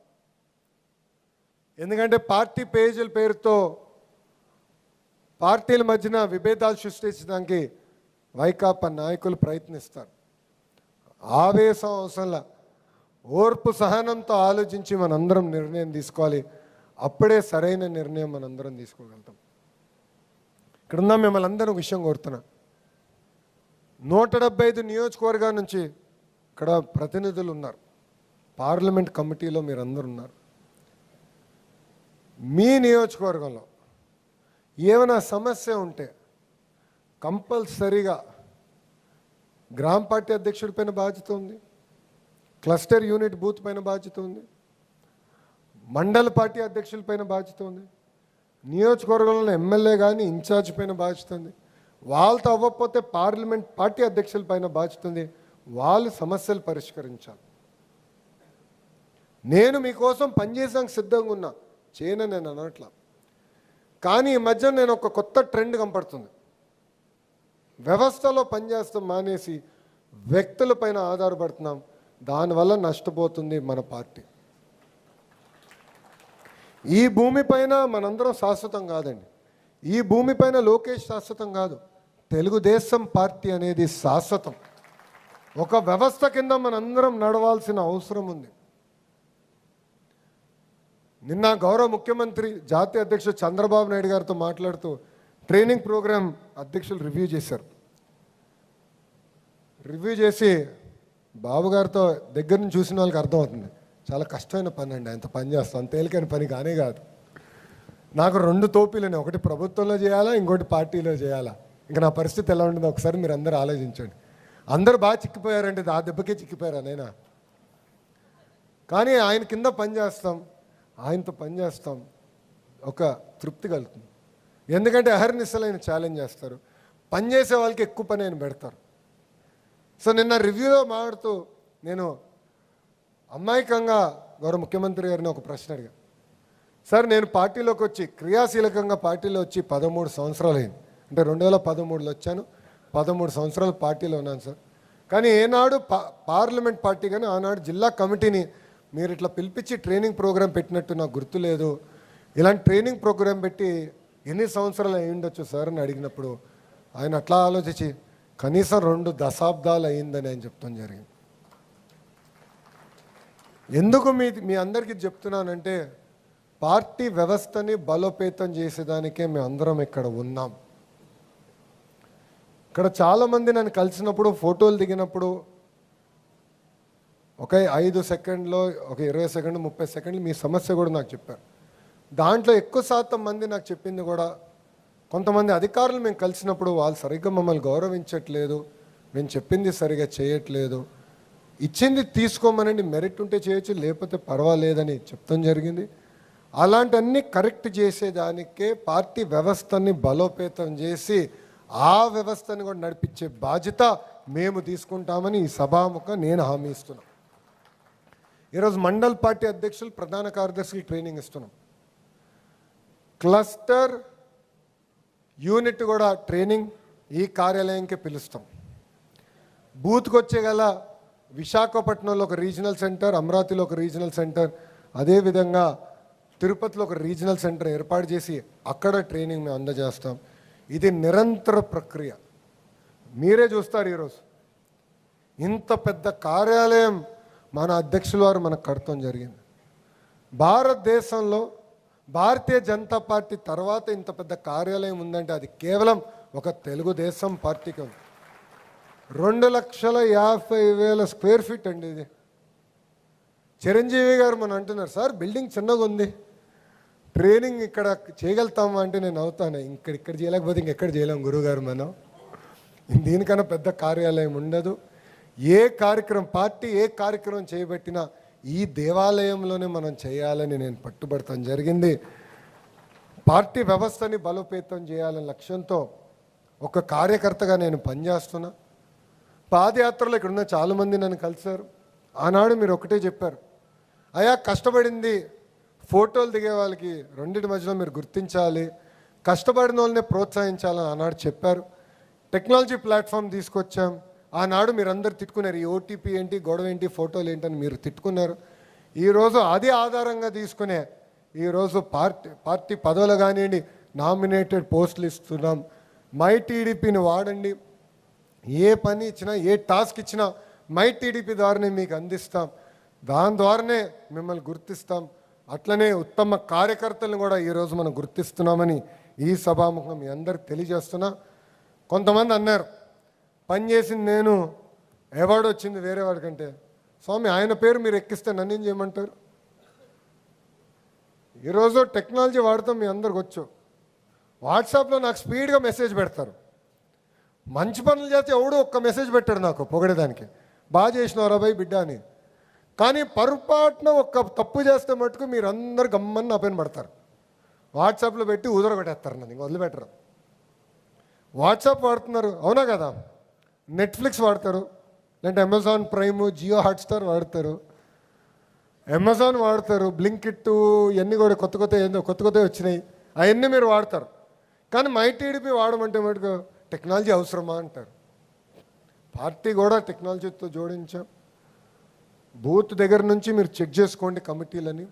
ఎందుకంటే పార్టీ పేజీల పేరుతో పార్టీల మధ్యన విభేదాలు సృష్టించడానికి వైకాపా నాయకులు ప్రయత్నిస్తారు. ఆవేశం అవసరంలా ఓర్పు సహనంతో ఆలోచించి మనందరం నిర్ణయం తీసుకోవాలి. అప్పుడే సరైన నిర్ణయం మనందరం తీసుకోగలుగుతాం. ఇక్కడున్న మిమ్మల్ని అందరూ విషయం కోరుతున్నా. 175 నియోజకవర్గాల నుంచి ఇక్కడ ప్రతినిధులు ఉన్నారు, పార్లమెంట్ కమిటీలో మీరందరూ ఉన్నారు. మీ నియోజకవర్గంలో ఏమైనా సమస్య ఉంటే కంపల్సరీగా గ్రామ పార్టీ అధ్యక్షుడి పైన బాధ్యత ఉంది, క్లస్టర్ యూనిట్ బూత్ పైన బాధ్యత ఉంది, మండల పార్టీ అధ్యక్షుల పైన బాధ్యత ఉంది, నియోజకవర్గంలో ఎమ్మెల్యే కానీ ఇన్ఛార్జ్ పైన బాధ్యత ఉంది. వాళ్ళతో అవ్వకపోతే పార్లమెంట్ పార్టీ అధ్యక్షుల పైన బాధ్యత ఉంది. వాళ్ళు సమస్యలు పరిష్కరించాలి. నేను మీకోసం పనిచేసానికి సిద్ధంగా ఉన్నా, చేయను నేను అనట్లా. కానీ ఈ మధ్య నేను ఒక కొత్త ట్రెండ్ కనపడుతుంది. వ్యవస్థలో పనిచేస్తాం మానేసి వ్యక్తులపైన ఆధారపడుతున్నాం. దానివల్ల నష్టపోతుంది మన పార్టీ. ఈ భూమిపైన మనందరం శాశ్వతం కాదండి. ఈ భూమిపైన లోకేష్ శాశ్వతం కాదు. తెలుగుదేశం పార్టీ అనేది శాశ్వతం. ఒక వ్యవస్థ కింద మనందరం నడవాల్సిన అవసరం ఉంది. నిన్న గౌరవ ముఖ్యమంత్రి జాతీయ అధ్యక్షుడు చంద్రబాబు నాయుడు గారితో మాట్లాడుతూ ట్రైనింగ్ ప్రోగ్రాం అధ్యక్షులు రివ్యూ చేశారు. రివ్యూ చేసి బాబు గారితో దగ్గర నుంచి చూసిన వాళ్ళకి అర్థమవుతుంది, చాలా కష్టమైన పని అండి, అంత పని చేస్తాం, అంత తేలికైన పని కానే కాదు. నాకు 2 తోపీలని, ఒకటి ప్రభుత్వంలో చేయాలా, ఇంకోటి పార్టీలో చేయాలా. ఇంకా నా పరిస్థితి ఎలా ఉంటుందో ఒకసారి మీరు అందరూ ఆలోచించండి. అందరూ బాగా చిక్కిపోయారంటే ఆ దెబ్బకే చిక్కిపోయారు అనైనా. కానీ ఆయన కింద పని చేస్తాం, ఆయనతో పని చేస్తాం, ఒక తృప్తి కలుగుతుంది. ఎందుకంటే అహర్నిశలు ఆయన ఛాలెంజ్ చేస్తారు, పనిచేసే వాళ్ళకి ఎక్కువ పని ఆయన పెడతారు. సో నిన్న రివ్యూలో మాట్లాడుతూ నేను అమాయకంగా గౌరవ ముఖ్యమంత్రి గారిని ఒక ప్రశ్న అడిగా. సార్, నేను పార్టీలోకి వచ్చి క్రియాశీలకంగా పార్టీలో వచ్చి 13 సంవత్సరాలు అయింది. అంటే 2013లో వచ్చాను, 13 సంవత్సరాలు పార్టీలో ఉన్నాను సార్. కానీ ఏనాడు పార్లమెంట్ పార్టీ కానీ ఆనాడు జిల్లా కమిటీని మీరు ఇట్లా పిలిపించి ట్రైనింగ్ ప్రోగ్రాం పెట్టినట్టు నాకు గుర్తులేదు. ఇలాంటి ట్రైనింగ్ ప్రోగ్రాం పెట్టి ఎన్ని సంవత్సరాలు అయి ఉండొచ్చు సార్ అని అడిగినప్పుడు ఆయన అట్లా ఆలోచించి కనీసం 2 దశాబ్దాలు అయిందని ఆయన చెప్తాం జరిగింది. ఎందుకు మీ అందరికీ చెప్తున్నానంటే పార్టీ వ్యవస్థని బలోపేతం చేసేదానికే మేము అందరం ఇక్కడ ఉన్నాం. ఇక్కడ చాలామంది నన్ను కలిసినప్పుడు, ఫోటోలు దిగినప్పుడు ఒక 5 సెకండ్లో, ఒక 20 సెకండ్లు, 30 సెకండ్లు మీ సమస్య కూడా నాకు చెప్పారు. దాంట్లో ఎక్కువ శాతం మంది నాకు చెప్పింది కూడా, కొంతమంది అధికారులు మేము కలిసినప్పుడు వాళ్ళు సరిగ్గా మమ్మల్ని గౌరవించట్లేదు, మేము చెప్పింది సరిగ్గా చేయట్లేదు, ఇచ్చింది తీసుకోమనండి, మెరిట్ ఉంటే చేయొచ్చు, లేకపోతే పర్వాలేదని చెప్తాం జరిగింది. అలాంటివన్నీ కరెక్ట్ చేసేదానికే పార్టీ వ్యవస్థని బలోపేతం చేసి ఆ వ్యవస్థని కూడా నడిపించే బాధ్యత మేము తీసుకుంటామని ఈ సభాముఖం నేను హామీ ఇస్తున్నాం. ఈరోజు మండల్ పార్టీ అధ్యక్షులు, ప్రధాన కార్యదర్శులు ట్రైనింగ్ ఇస్తున్నాం. క్లస్టర్ యూనిట్ కూడా ట్రైనింగ్ ఈ కార్యాలయంకే పిలుస్తాం. బూత్కి వచ్చే గల విశాఖపట్నంలో ఒక రీజనల్ సెంటర్, అమరావతిలో ఒక రీజనల్ సెంటర్, అదేవిధంగా తిరుపతిలో ఒక రీజనల్ సెంటర్ ఏర్పాటు చేసి అక్కడ ట్రైనింగ్ మేము అందజేస్తాం. ఇది నిరంతర ప్రక్రియ. మీరే చూస్తారు, ఈరోజు ఇంత పెద్ద కార్యాలయం మన అధ్యక్షుల వారు మనకు కడతాం జరిగింది. భారతదేశంలో భారతీయ జనతా పార్టీ తర్వాత ఇంత పెద్ద కార్యాలయం ఉందంటే అది కేవలం ఒక తెలుగుదేశం పార్టీకి ఉంది. 2,50,000 స్క్వేర్ ఫీట్ అండి ఇది. చిరంజీవి గారు మనం అంటున్నారు, సార్ బిల్డింగ్ చిన్నగా ఉంది, ట్రైనింగ్ ఇక్కడ చేయగలుగుతామా అంటే నేను అవుతాను, ఇక్కడ చేయలేకపోతే ఇంకెక్కడ చేయలేం గురువుగారు, మనం దీనికన్నా పెద్ద కార్యాలయం ఉండదు. ఏ కార్యక్రమం పార్టీ ఏ కార్యక్రమం చేయబట్టినా ఈ దేవాలయంలోనే మనం చేయాలని నేను పట్టుబడతాం జరిగింది. పార్టీ వ్యవస్థని బలోపేతం చేయాలనే లక్ష్యంతో ఒక కార్యకర్తగా నేను పనిచేస్తున్నా. పాదయాత్రలో ఇక్కడ ఉన్న చాలామంది నన్ను కలిశారు. ఆనాడు మీరు ఒకటే చెప్పారు, అయా కష్టపడింది ఫోటోలు దిగే వాళ్ళకి రెండింటి మధ్యలో మీరు గుర్తించాలి, కష్టపడిన వాళ్ళనే ప్రోత్సహించాలని ఆనాడు చెప్పారు. టెక్నాలజీ ప్లాట్ఫామ్ తీసుకొచ్చాం. ఆనాడు మీరందరూ తిట్టుకున్నారు, ఈ ఓటీపీ ఏంటి, గొడవ ఏంటి, ఫోటోలు ఏంటని మీరు తిట్టుకున్నారు. ఈరోజు అది ఆధారంగా తీసుకునే ఈరోజు పార్టీ పదవులు కానివ్వండి, నామినేటెడ్ పోస్టులు ఇస్తున్నాం. మై టీడీపీని వాడండి, ఏ పని ఇచ్చినా ఏ టాస్క్ ఇచ్చినా మై టీడీపీ ద్వారానే మీకు అందిస్తాం, దాని ద్వారానే మిమ్మల్ని గుర్తిస్తాం. అట్లనే ఉత్తమ కార్యకర్తలను కూడా ఈరోజు మనం గుర్తిస్తున్నామని ఈ సభాముఖం మీ అందరికి తెలియజేస్తున్నా. కొంతమంది అన్నారు పని చేసింది నేను, అవార్డు వచ్చింది వేరే వాడికంటే. స్వామి ఆయన పేరు మీరు ఎక్కిస్తే నన్ను ఏం చేయమంటారు? ఈరోజు టెక్నాలజీ వాడతాం, మీ అందరికి వచ్చు. వాట్సాప్లో నాకు స్పీడ్గా మెసేజ్ పెడతారు. మంచి పనులు చేస్తే ఎవడు ఒక్క మెసేజ్ పెట్టాడు నాకు పొగడేదానికి, బాగా చేసినవరా భయ్ బిడ్డ అని. కానీ పొరపాటున ఒక్క తప్పు చేస్తే మటుకు మీరు అందరు గమ్మని నా పైన పడతారు. వాట్సాప్లో పెట్టి ఊదరగొట్టేస్తారు, నన్ను ఇంక వదిలిపెట్టరు. వాట్సాప్ వాడుతున్నారు, అవునా కదా? నెట్ఫ్లిక్స్ వాడతారు, లేదంటే అమెజాన్ ప్రైమ్, జియో హాట్స్టార్ వాడతారు, అమెజాన్ వాడతారు, బ్లింకిట్, ఇవన్నీ కూడా కొత్త కొత్తవి వచ్చినాయి, అవన్నీ మీరు వాడతారు. కానీ మై టీడీపీ వాడమంటే మటుకు టెక్నాలజీ అవసరమా అంటారు. పార్టీ కూడా టెక్నాలజీతో జోడించాం. బూత్ దగ్గర నుంచి మీరు చెక్ చేసుకోండి కమిటీలని,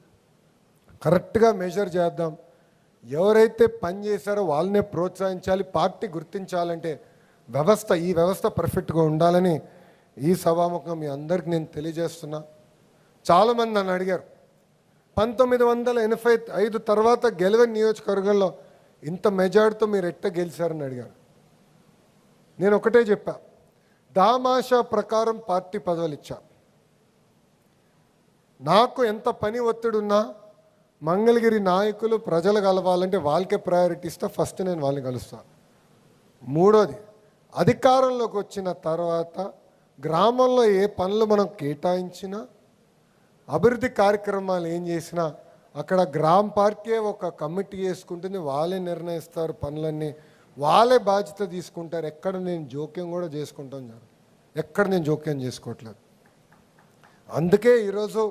కరెక్ట్గా మెజర్ చేద్దాం. ఎవరైతే పని చేశారో వాళ్ళనే ప్రోత్సహించాలి. పార్టీ గుర్తించాలంటే ఈ వ్యవస్థ పర్ఫెక్ట్గా ఉండాలని ఈ సభాముఖం మీ అందరికి నేను తెలియజేస్తున్నా. చాలామంది నన్ను అడిగారు, 1985 తర్వాత గెలవని నియోజకవర్గంలో ఇంత మెజార్టీతో మీరు ఎట్ట గెలిచారని అడిగారు. నేను ఒకటే చెప్పా, దామాషా ప్రకారం పార్టీ పదవులు ఇచ్చా. నాకు ఎంత పని ఒత్తిడి ఉన్నా మంగళగిరి నాయకులు ప్రజలు కలవాలంటే వాళ్ళకే ప్రయారిటీ ఇస్తా. ఫస్ట్ నేను వాళ్ళని కలుస్తా. మూడోది, అధికారంలోకి వచ్చిన తర్వాత గ్రామంలో ఏ పనులు మనం కేటాయించినా, అభివృద్ధి కార్యక్రమాలు ఏం చేసినా అక్కడ గ్రామ పార్టీ ఒక కమిటీ వేసుకుంటుంది, వాళ్ళే నిర్ణయిస్తారు పనులన్నీ, వాళ్ళే బాధ్యత తీసుకుంటారు. ఎక్కడ నేను జోక్యం కూడా చేసుకుంటాం, ఎక్కడ నేను జోక్యం చేసుకోవట్లేదు. అందుకే ఈరోజు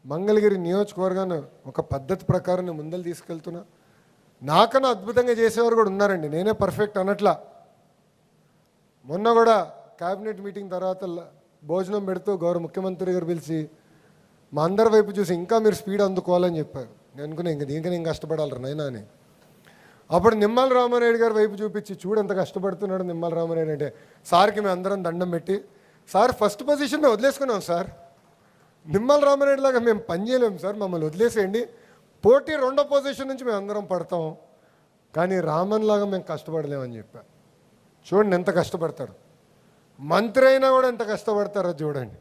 మంగళగిరి నియోజకవర్గాన్ని ఒక పద్ధతి ప్రకారం నేను ముందలు తీసుకెళ్తున్నా. నాకన్నా అద్భుతంగా చేసేవారు కూడా ఉన్నారండి, నేనే పర్ఫెక్ట్ అనట్లా. మొన్న కూడా క్యాబినెట్ మీటింగ్ తర్వాత భోజనం పెడుతూ గౌరవ ముఖ్యమంత్రి గారు పిలిచి మా అందరి వైపు చూసి ఇంకా మీరు స్పీడ్ అందుకోవాలని చెప్పారు. నేను అనుకున్నా ఇంకా దీనికి నేను కష్టపడాలి నైనా అని. అప్పుడు నిమ్మల రామారెడ్డి గారి వైపు చూపించి చూడు ఎంత కష్టపడుతున్నాడు నిమ్మల రామారెడ్డి అంటే, సార్కి మేము అందరం దండం పెట్టి, సార్ ఫస్ట్ పొజిషన్ మేము వదిలేసుకున్నాం సార్, నిమ్మల రామారెడ్డి లాగా మేము పని చేయలేము సార్, మమ్మల్ని వదిలేసేయండి, పోటీ రెండో పొజిషన్ నుంచి మేము అందరం పడతాం, కానీ రామన్ లాగా మేము కష్టపడలేమని చెప్పా. చూడండి ఎంత కష్టపడతారు. మంత్రి అయినా కూడా ఎంత కష్టపడతారో చూడండి.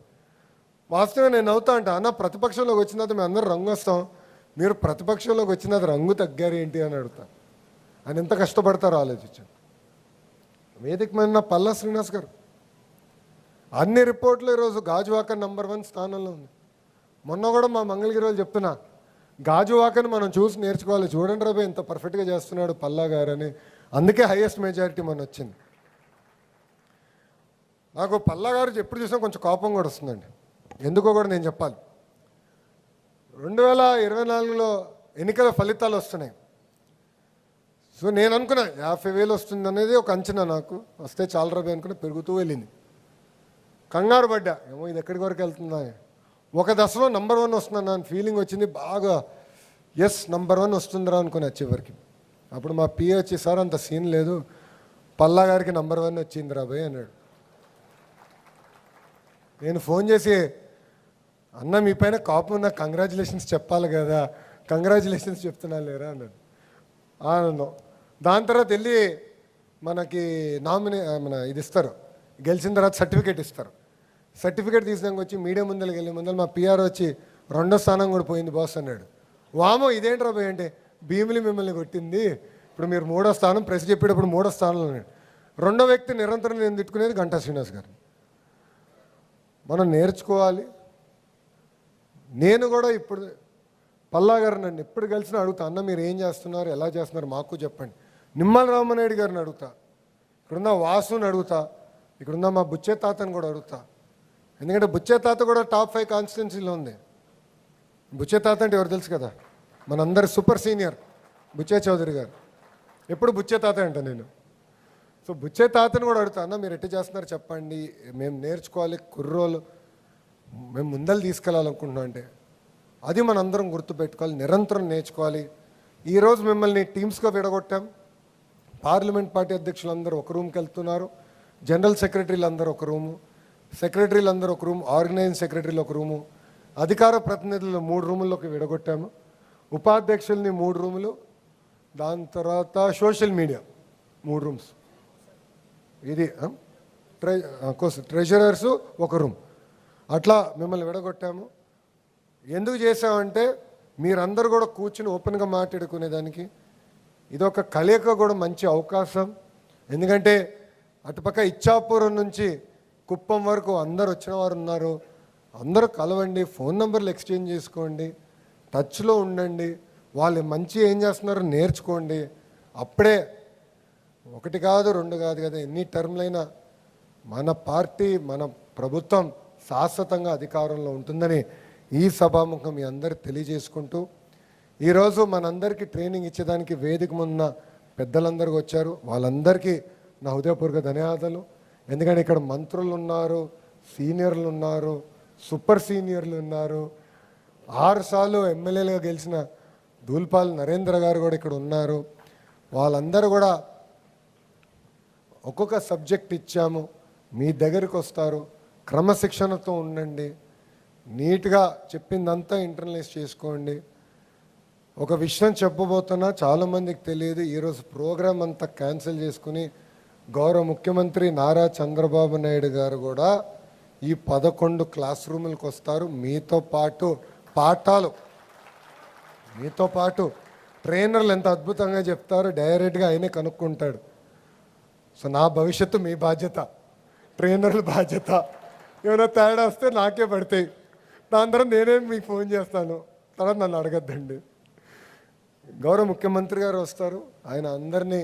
వాస్తవంగా నేను అవుతా అంట, అన్న ప్రతిపక్షంలోకి వచ్చిన తర్వాత మేము అందరూ రంగు వస్తాం, మీరు ప్రతిపక్షంలోకి వచ్చిన తర్వాత రంగు తగ్గారు ఏంటి అని అడుగుతా. ఆయన ఎంత కష్టపడతారో ఆలోచించండి. వేదిక మీద పల్లా శ్రీనివాస్ గారు అన్ని రిపోర్ట్లు ఈరోజు గాజువాక నంబర్ 1 స్థానంలో ఉంది. మొన్న కూడా మా మంగళగిరి వాళ్ళు చెప్తున్నా, గాజువాకని మనం చూసి నేర్చుకోవాలి, చూడండి రాబోయ్ ఎంత పర్ఫెక్ట్గా చేస్తున్నాడు పల్లా గారు అని. అందుకే హైయెస్ట్ మెజారిటీ మన వచ్చింది. నాకు పల్లా గారు ఎప్పుడు చూసినా కొంచెం కోపం కూడా వస్తుందండి, ఎందుకో కూడా నేను చెప్పాలి. 2024లో ఎన్నికల ఫలితాలు వస్తున్నాయి. సో నేను అనుకున్నా 50,000 వస్తుంది అనేది ఒక అంచనా, నాకు వస్తే చాలా రూపాయి అనుకున్నా, పెరుగుతూ వెళ్ళింది. కంగారు పడ్డా, ఏమో ఇది ఎక్కడి వరకు వెళ్తుందా. ఒక దశలో నంబర్ 1 వస్తుందన్న ఫీలింగ్ వచ్చింది బాగా. ఎస్ నంబర్ 1 వస్తుందిరా అనుకున్నా చివరికి. అప్పుడు మా పిఏ వచ్చి, సార్ అంత సీన్ లేదు, పల్లా గారికి నంబర్ 1 వచ్చింది రాబోయ్ అన్నాడు. నేను ఫోన్ చేసి, అన్న మీ పైన కోపం, నాకు కంగ్రాచులేషన్స్ చెప్పాలి కదా, కంగ్రాచులేషన్స్ చెప్తున్నా లేరా అన్నాడు. ఆనందం. దాని తర్వాత వెళ్ళి మనకి మన ఇది ఇస్తారు, గెలిచిన తర్వాత సర్టిఫికేట్ ఇస్తారు. సర్టిఫికేట్ తీసినాక వచ్చి మీడియా ముందరికి వెళ్ళి ముందర మా పిఆర్ వచ్చి 2వ స్థానం కూడా పోయింది బాస్ అన్నాడు. వామో ఇదేంట్రా పోయి అంటే, భీమిలి మిమ్మల్ని కొట్టింది, ఇప్పుడు మీరు 3వ స్థానం, ప్రెస్ చెప్పేటప్పుడు 3వ స్థానంలో ఉన్నాడు. 2వ వ్యక్తి నిరంతరం నేను తిట్టుకునేది గంటా శ్రీనివాస్ గారు. మనం నేర్చుకోవాలి. నేను కూడా ఇప్పుడు పల్లా గారు నన్ను ఎప్పుడు కలిసినా అడుగుతా, అన్న మీరు ఏం చేస్తున్నారు, ఎలా చేస్తున్నారు మాకు చెప్పండి. నిమ్మల రామనాయుడు గారిని అడుగుతా, ఇక్కడున్న వాసుని అడుగుతా, ఇక్కడున్న మా బుచ్చే తాతని కూడా అడుగుతా. ఎందుకంటే బుచ్చే తాత కూడా టాప్ 5 కాన్స్టిట్యున్సీలో ఉంది. బుచ్చే తాత అంటే ఎవరు తెలుసు కదా, మనందరి సూపర్ సీనియర్ బుచ్చే చౌదరి గారు. ఎప్పుడు బుచ్చే తాత అంట నేను. సో బుచ్చే తాతని కూడా అడుగుతా, అన్న మీరు ఎట్లా చేస్తున్నారు చెప్పండి, మేము నేర్చుకోవాలి, కుర్రోలు మేము ముందలు తీసుకెళ్ళాలనుకుంటున్నాం. అంటే అది మనందరం గుర్తుపెట్టుకోవాలి, నిరంతరం నేర్చుకోవాలి. ఈరోజు మిమ్మల్ని టీమ్స్గా విడగొట్టాం. పార్లమెంట్ పార్టీ అధ్యక్షులు అందరూ ఒక రూమ్కి వెళ్తున్నారు, జనరల్ సెక్రటరీలు అందరూ ఒక రూము, సెక్రటరీలు అందరూ ఒక రూము, ఆర్గనైజింగ్ సెక్రటరీలు ఒక రూము, అధికార ప్రతినిధులు 3 రూముల్లోకి విడగొట్టాము, ఉపాధ్యక్షుల్ని 3 రూములు, దాని తర్వాత సోషల్ మీడియా 3 రూమ్స్, ఇది ట్రెజరర్స్ ఒక రూమ్, అట్లా మిమ్మల్ని విడగొట్టాము. ఎందుకు చేసామంటే మీరందరూ కూడా కూర్చుని ఓపెన్గా మాట్లాడుకునేదానికి ఇదొక కలయిక కూడా మంచి అవకాశం. ఎందుకంటే అటుపక్క ఇచ్చాపురం నుంచి కుప్పం వరకు అందరు వచ్చిన వారు ఉన్నారు. అందరూ కలవండి, ఫోన్ నెంబర్లు ఎక్స్చేంజ్ చేసుకోండి, టచ్లో ఉండండి, వాళ్ళు మంచి ఏం చేస్తున్నారో నేర్చుకోండి. అప్పుడే 1 కాదు 2 కాదు కదా, ఎన్ని టర్మ్లైనా మన పార్టీ మన ప్రభుత్వం శాశ్వతంగా అధికారంలో ఉంటుందని ఈ సభాముఖం మీ అందరు తెలియజేసుకుంటూ, ఈరోజు మనందరికీ ట్రైనింగ్ ఇచ్చేదానికి వేదిక ముందున్న పెద్దలందరూ వచ్చారు. వాళ్ళందరికీ నా హృదయపూర్వక ధన్యవాదాలు. ఎందుకంటే ఇక్కడ మంత్రులు ఉన్నారు, సీనియర్లు ఉన్నారు, సూపర్ సీనియర్లు ఉన్నారు, 6 సార్లు ఎమ్మెల్యేలుగా గెలిచిన దూల్పాల్ నరేంద్ర గారు కూడా ఇక్కడ ఉన్నారు. వాళ్ళందరూ కూడా ఒక్కొక్క సబ్జెక్ట్ ఇచ్చాము, మీ దగ్గరికి వస్తారు, క్రమశిక్షణతో ఉండండి, నీట్గా చెప్పిందంతా ఇంటర్నలైజ్ చేసుకోండి. ఒక విషయం చెప్పబోతున్నా, చాలామందికి తెలియదు, ఈరోజు ప్రోగ్రాం అంతా క్యాన్సిల్ చేసుకుని గౌరవ ముఖ్యమంత్రి నారా చంద్రబాబు నాయుడు గారు కూడా ఈ 11 క్లాస్ రూములకు వస్తారు. మీతో పాటు పాఠాలు, మీతో పాటు ట్రైనర్లు ఎంత అద్భుతంగా చెప్తారో డైరెక్ట్గా ఆయనే కనుక్కుంటాడు. సో నా భవిష్యత్తు మీ బాధ్యత, ట్రైనర్ల బాధ్యత. ఏమైనా తేడా వస్తే నాకే పడతాయి, దాని తర్వాత నేనే మీకు ఫోన్ చేస్తాను, తర్వాత నన్ను అడగద్దండి. గౌరవ ముఖ్యమంత్రి గారు వస్తారు, ఆయన అందరినీ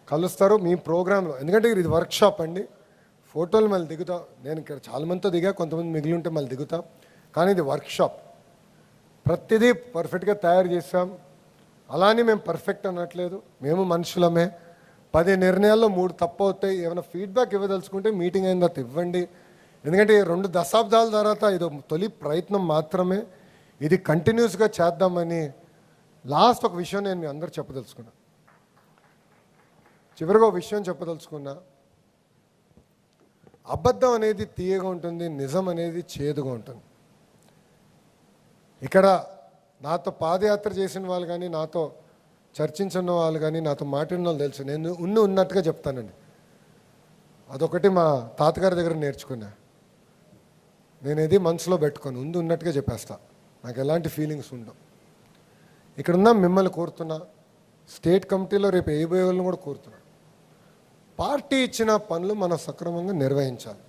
కలుస్తారు మీ ప్రోగ్రాంలో. ఎందుకంటే ఇది వర్క్షాప్ అండి, ఫోటోలు మళ్ళీ దిగుతాం. నేను ఇక్కడ చాలామందితో దిగా, కొంతమంది మిగిలి ఉంటే మళ్ళీ దిగుతాం, కానీ ఇది వర్క్షాప్. ప్రతిదీ పర్ఫెక్ట్గా తయారు చేసాం. అలానే మేము పర్ఫెక్ట్ అనట్లేదు, మేము మనుషులమే. 10 నిర్ణయాల్లో 3 తప్పు అవుతాయి. ఏమైనా ఫీడ్బ్యాక్ ఇవ్వదలుచుకుంటే మీటింగ్ అయిన తర్వాత ఇవ్వండి. ఎందుకంటే 2 దశాబ్దాల తర్వాత ఇది తొలి ప్రయత్నం మాత్రమే, ఇది కంటిన్యూస్గా చేద్దామని. లాస్ట్ ఒక విషయం నేను మీ అందరూ చెప్పదలుచుకున్నా, చివరిగా ఒక విషయం చెప్పదలుచుకున్నా. అబద్ధం అనేది తీయగా ఉంటుంది, నిజం అనేది చేదుగా ఉంటుంది. ఇక్కడ నాతో పాదయాత్ర చేసిన వాళ్ళు కానీ, నాతో చర్చించిన వాళ్ళు కానీ, నాతో మాట్లాడిన వాళ్ళు తెలుసు, నేను ఉన్నట్టుగా చెప్తానండి. అదొకటి మా తాతగారి దగ్గర నేర్చుకున్నా. నేను ఇది మనసులో పెట్టుకొని ఉన్నట్టుగా చెప్పేస్తా, నాకు ఎలాంటి ఫీలింగ్స్ ఉండవు. ఇక్కడున్న మిమ్మల్ని కోరుతున్నా, స్టేట్ కమిటీలో రేపు వేయబోయే వాళ్ళని కూడా కోరుతున్నా, పార్టీ ఇచ్చిన పనులు మనం సక్రమంగా నిర్వహించాలి,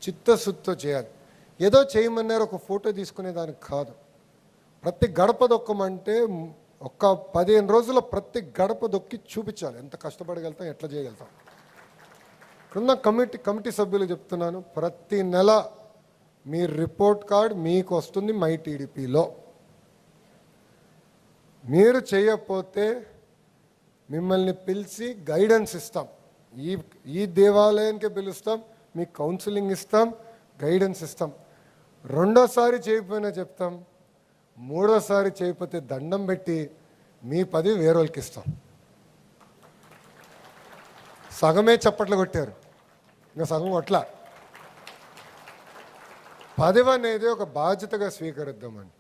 చిత్తశుద్ధితో చేయాలి. ఏదో చేయమన్నారు ఒక ఫోటో తీసుకునే దానికి కాదు. ప్రతి గడప దొక్కమంటే ఒక్క 15 రోజుల్లో ప్రతి గడప దొక్కి చూపించాలి ఎంత కష్టపడగలుగుతాం, ఎట్లా చేయగలుగుతాం. ఇక్కడున్న కమిటీ సభ్యులు చెప్తున్నాను, ప్రతి నెల మీ రిపోర్ట్ కార్డ్ మీకు వస్తుంది మై టీడీపీలో. మీరు చేయకపోతే మిమ్మల్ని పిలిచి గైడెన్స్ ఇస్తాం. ఈ దేవాలయానికి పిలుస్తాం, మీకు కౌన్సిలింగ్ ఇస్తాం, గైడెన్స్ ఇస్తాం. 2వ సారి చేయకపోయినా చెప్తాం, 3వ సారి చేయకపోతే దండం పెట్టి మీ పదవి వేరేళ్ళకి ఇస్తాం. సగమే చప్పట్లు కొట్టారు, ఇంకా సగం కొట్లా. పదవి అనేది ఒక బాధ్యతగా స్వీకరిద్దామని.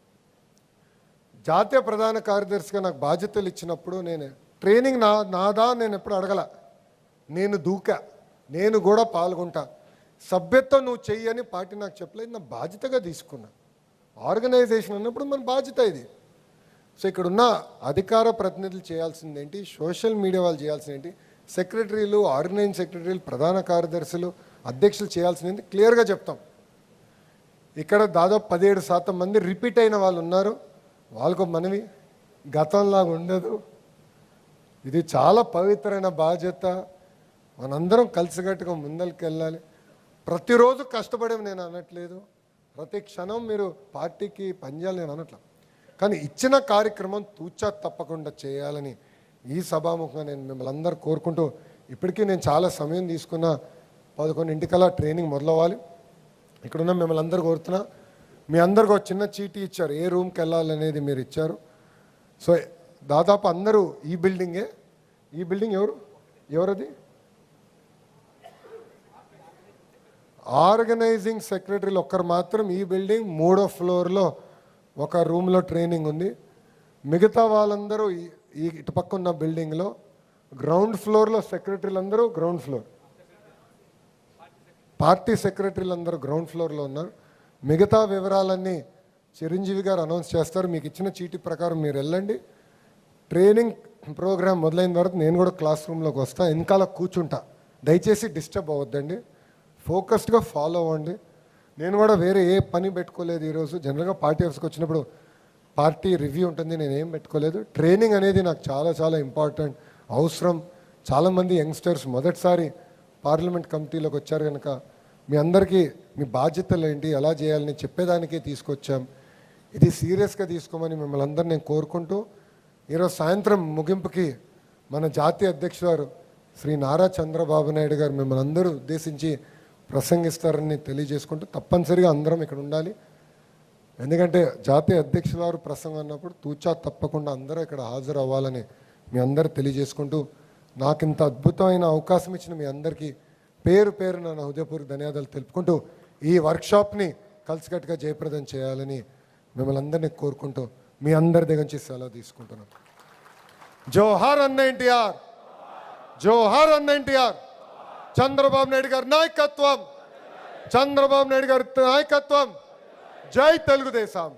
జాతీయ ప్రధాన కార్యదర్శిగా నాకు బాధ్యతలు ఇచ్చినప్పుడు నేను ట్రైనింగ్ నాదా నేను ఎప్పుడు అడగల, నేను దూకా, నేను కూడా పాల్గొంటా. సభ్యత్వం నువ్వు చెయ్యని పార్టీ నాకు చెప్పలేదు, నా బాధ్యతగా తీసుకున్నా. ఆర్గనైజేషన్ అన్నప్పుడు మన బాధ్యత ఇది. సో ఇక్కడున్న అధికార ప్రతినిధులు చేయాల్సింది ఏంటి, సోషల్ మీడియా వాళ్ళు చేయాల్సింది ఏంటి, సెక్రటరీలు, ఆర్గనైజింగ్ సెక్రటరీలు, ప్రధాన కార్యదర్శులు, అధ్యక్షులు చేయాల్సింది ఏంటి క్లియర్గా చెప్తాం. ఇక్కడ దాదాపు 17% మంది రిపీట్ అయిన వాళ్ళు ఉన్నారు. వాళ్ళకు మనవి గతంలాగా ఉండదు. ఇది చాలా పవిత్రమైన బాధ్యత. మనందరం కలిసికట్టుగా ముందరికి వెళ్ళాలి. ప్రతిరోజు కష్టపడేవి నేను అనట్లేదు, ప్రతి క్షణం మీరు పార్టీకి పనిచేయాలి నేను అనట్లేదు. కానీ ఇచ్చిన కార్యక్రమం తూచా తప్పకుండా చేయాలని ఈ సభాముఖంగా నేను మిమ్మల్ని అందరూ కోరుకుంటూ, ఇప్పటికీ నేను చాలా సమయం తీసుకున్న 11:00 ట్రైనింగ్ మొదలవ్వాలి. ఇక్కడున్న మిమ్మల్ని అందరూ కోరుతున్నా, మీ అందరికి ఒక చిన్న చీటీ ఇచ్చారు, ఏ రూమ్కి వెళ్ళాలనేది మీరు ఇచ్చారు. సో దాదాపు అందరూ ఈ బిల్డింగే. ఈ బిల్డింగ్ ఎవరది? ఆర్గనైజింగ్ సెక్రటరీలు ఒక్కరు మాత్రం ఈ బిల్డింగ్ 3వ ఫ్లోర్లో ఒక రూమ్లో ట్రైనింగ్ ఉంది. మిగతా వాళ్ళందరూ ఈ ఇటుపక్క ఉన్న బిల్డింగ్లో గ్రౌండ్ ఫ్లోర్లో సెక్రటరీలు అందరూ గ్రౌండ్ ఫ్లోర్, పార్టీ సెక్రటరీలు అందరూ గ్రౌండ్ ఫ్లోర్లో ఉన్నారు. మిగతా వివరాలన్నీ చిరంజీవి గారు అనౌన్స్ చేస్తారు. మీకు ఇచ్చిన చీటీ ప్రకారం మీరు వెళ్ళండి. ట్రైనింగ్ ప్రోగ్రామ్ మొదలైన తర్వాత నేను కూడా క్లాస్ రూమ్లోకి వస్తాను, వెనకాల కూర్చుంటా. దయచేసి డిస్టర్బ్ అవ్వద్దండి, ఫోకస్డ్గా ఫాలో అవ్వండి. నేను కూడా వేరే ఏ పని పెట్టుకోలేదు ఈరోజు. జనరల్గా పార్టీ ఆఫీస్కి వచ్చినప్పుడు పార్టీ రివ్యూ ఉంటుంది, నేను ఏం పెట్టుకోలేదు. ట్రైనింగ్ అనేది నాకు చాలా చాలా ఇంపార్టెంట్, అవసరం. చాలామంది యంగ్స్టర్స్ మొదటిసారి పార్లమెంట్ కమిటీలోకి వచ్చారు కనుక మీ అందరికీ మీ బాధ్యతలు ఏంటి, ఎలా చేయాలని చెప్పేదానికే తీసుకొచ్చాం. ఇది సీరియస్గా తీసుకోమని మిమ్మల్ని అందరూ నేను కోరుకుంటూ, ఈరోజు సాయంత్రం ముగింపుకి మన జాతీయ అధ్యక్షుడు శ్రీ నారా చంద్రబాబు నాయుడు గారు మిమ్మల్ని అందరూ ఉద్దేశించి ప్రసంగిస్తారని తెలియజేసుకుంటూ, తప్పనిసరిగా అందరం ఇక్కడ ఉండాలి. ఎందుకంటే జాతీయ అధ్యక్షుల వారు ప్రసంగం అన్నప్పుడు తూచా తప్పకుండా అందరూ ఇక్కడ హాజరు అవ్వాలని మీ అందరూ తెలియజేసుకుంటూ, నాకు ఇంత అద్భుతమైన అవకాశం ఇచ్చిన మీ అందరికీ పేరు పేరున నా హృదయపూర్వక ధన్యవాదాలు తెలుపుకుంటూ, ఈ వర్క్షాప్ని కలిసికట్టుగా జయప్రదం చేయాలని మిమ్మల్ని అందరినీ కోరుకుంటూ మీ అందరి దగ్గర నుంచి సెలవు తీసుకుంటున్నాను. జోహార్ అన్న ఎన్టీఆర్, జోహార్ అన్న ఎన్టీఆర్. చంద్రబాబు నాయుడు గారి నాయకత్వం, చంద్రబాబు నాయుడు గారి నాయకత్వం. జై తెలుగుదేశం,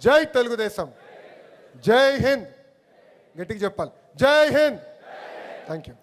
జై తెలుగుదేశం, జై హింద్. గట్టిగా చెప్పాలి, జై హింద్. Thank you.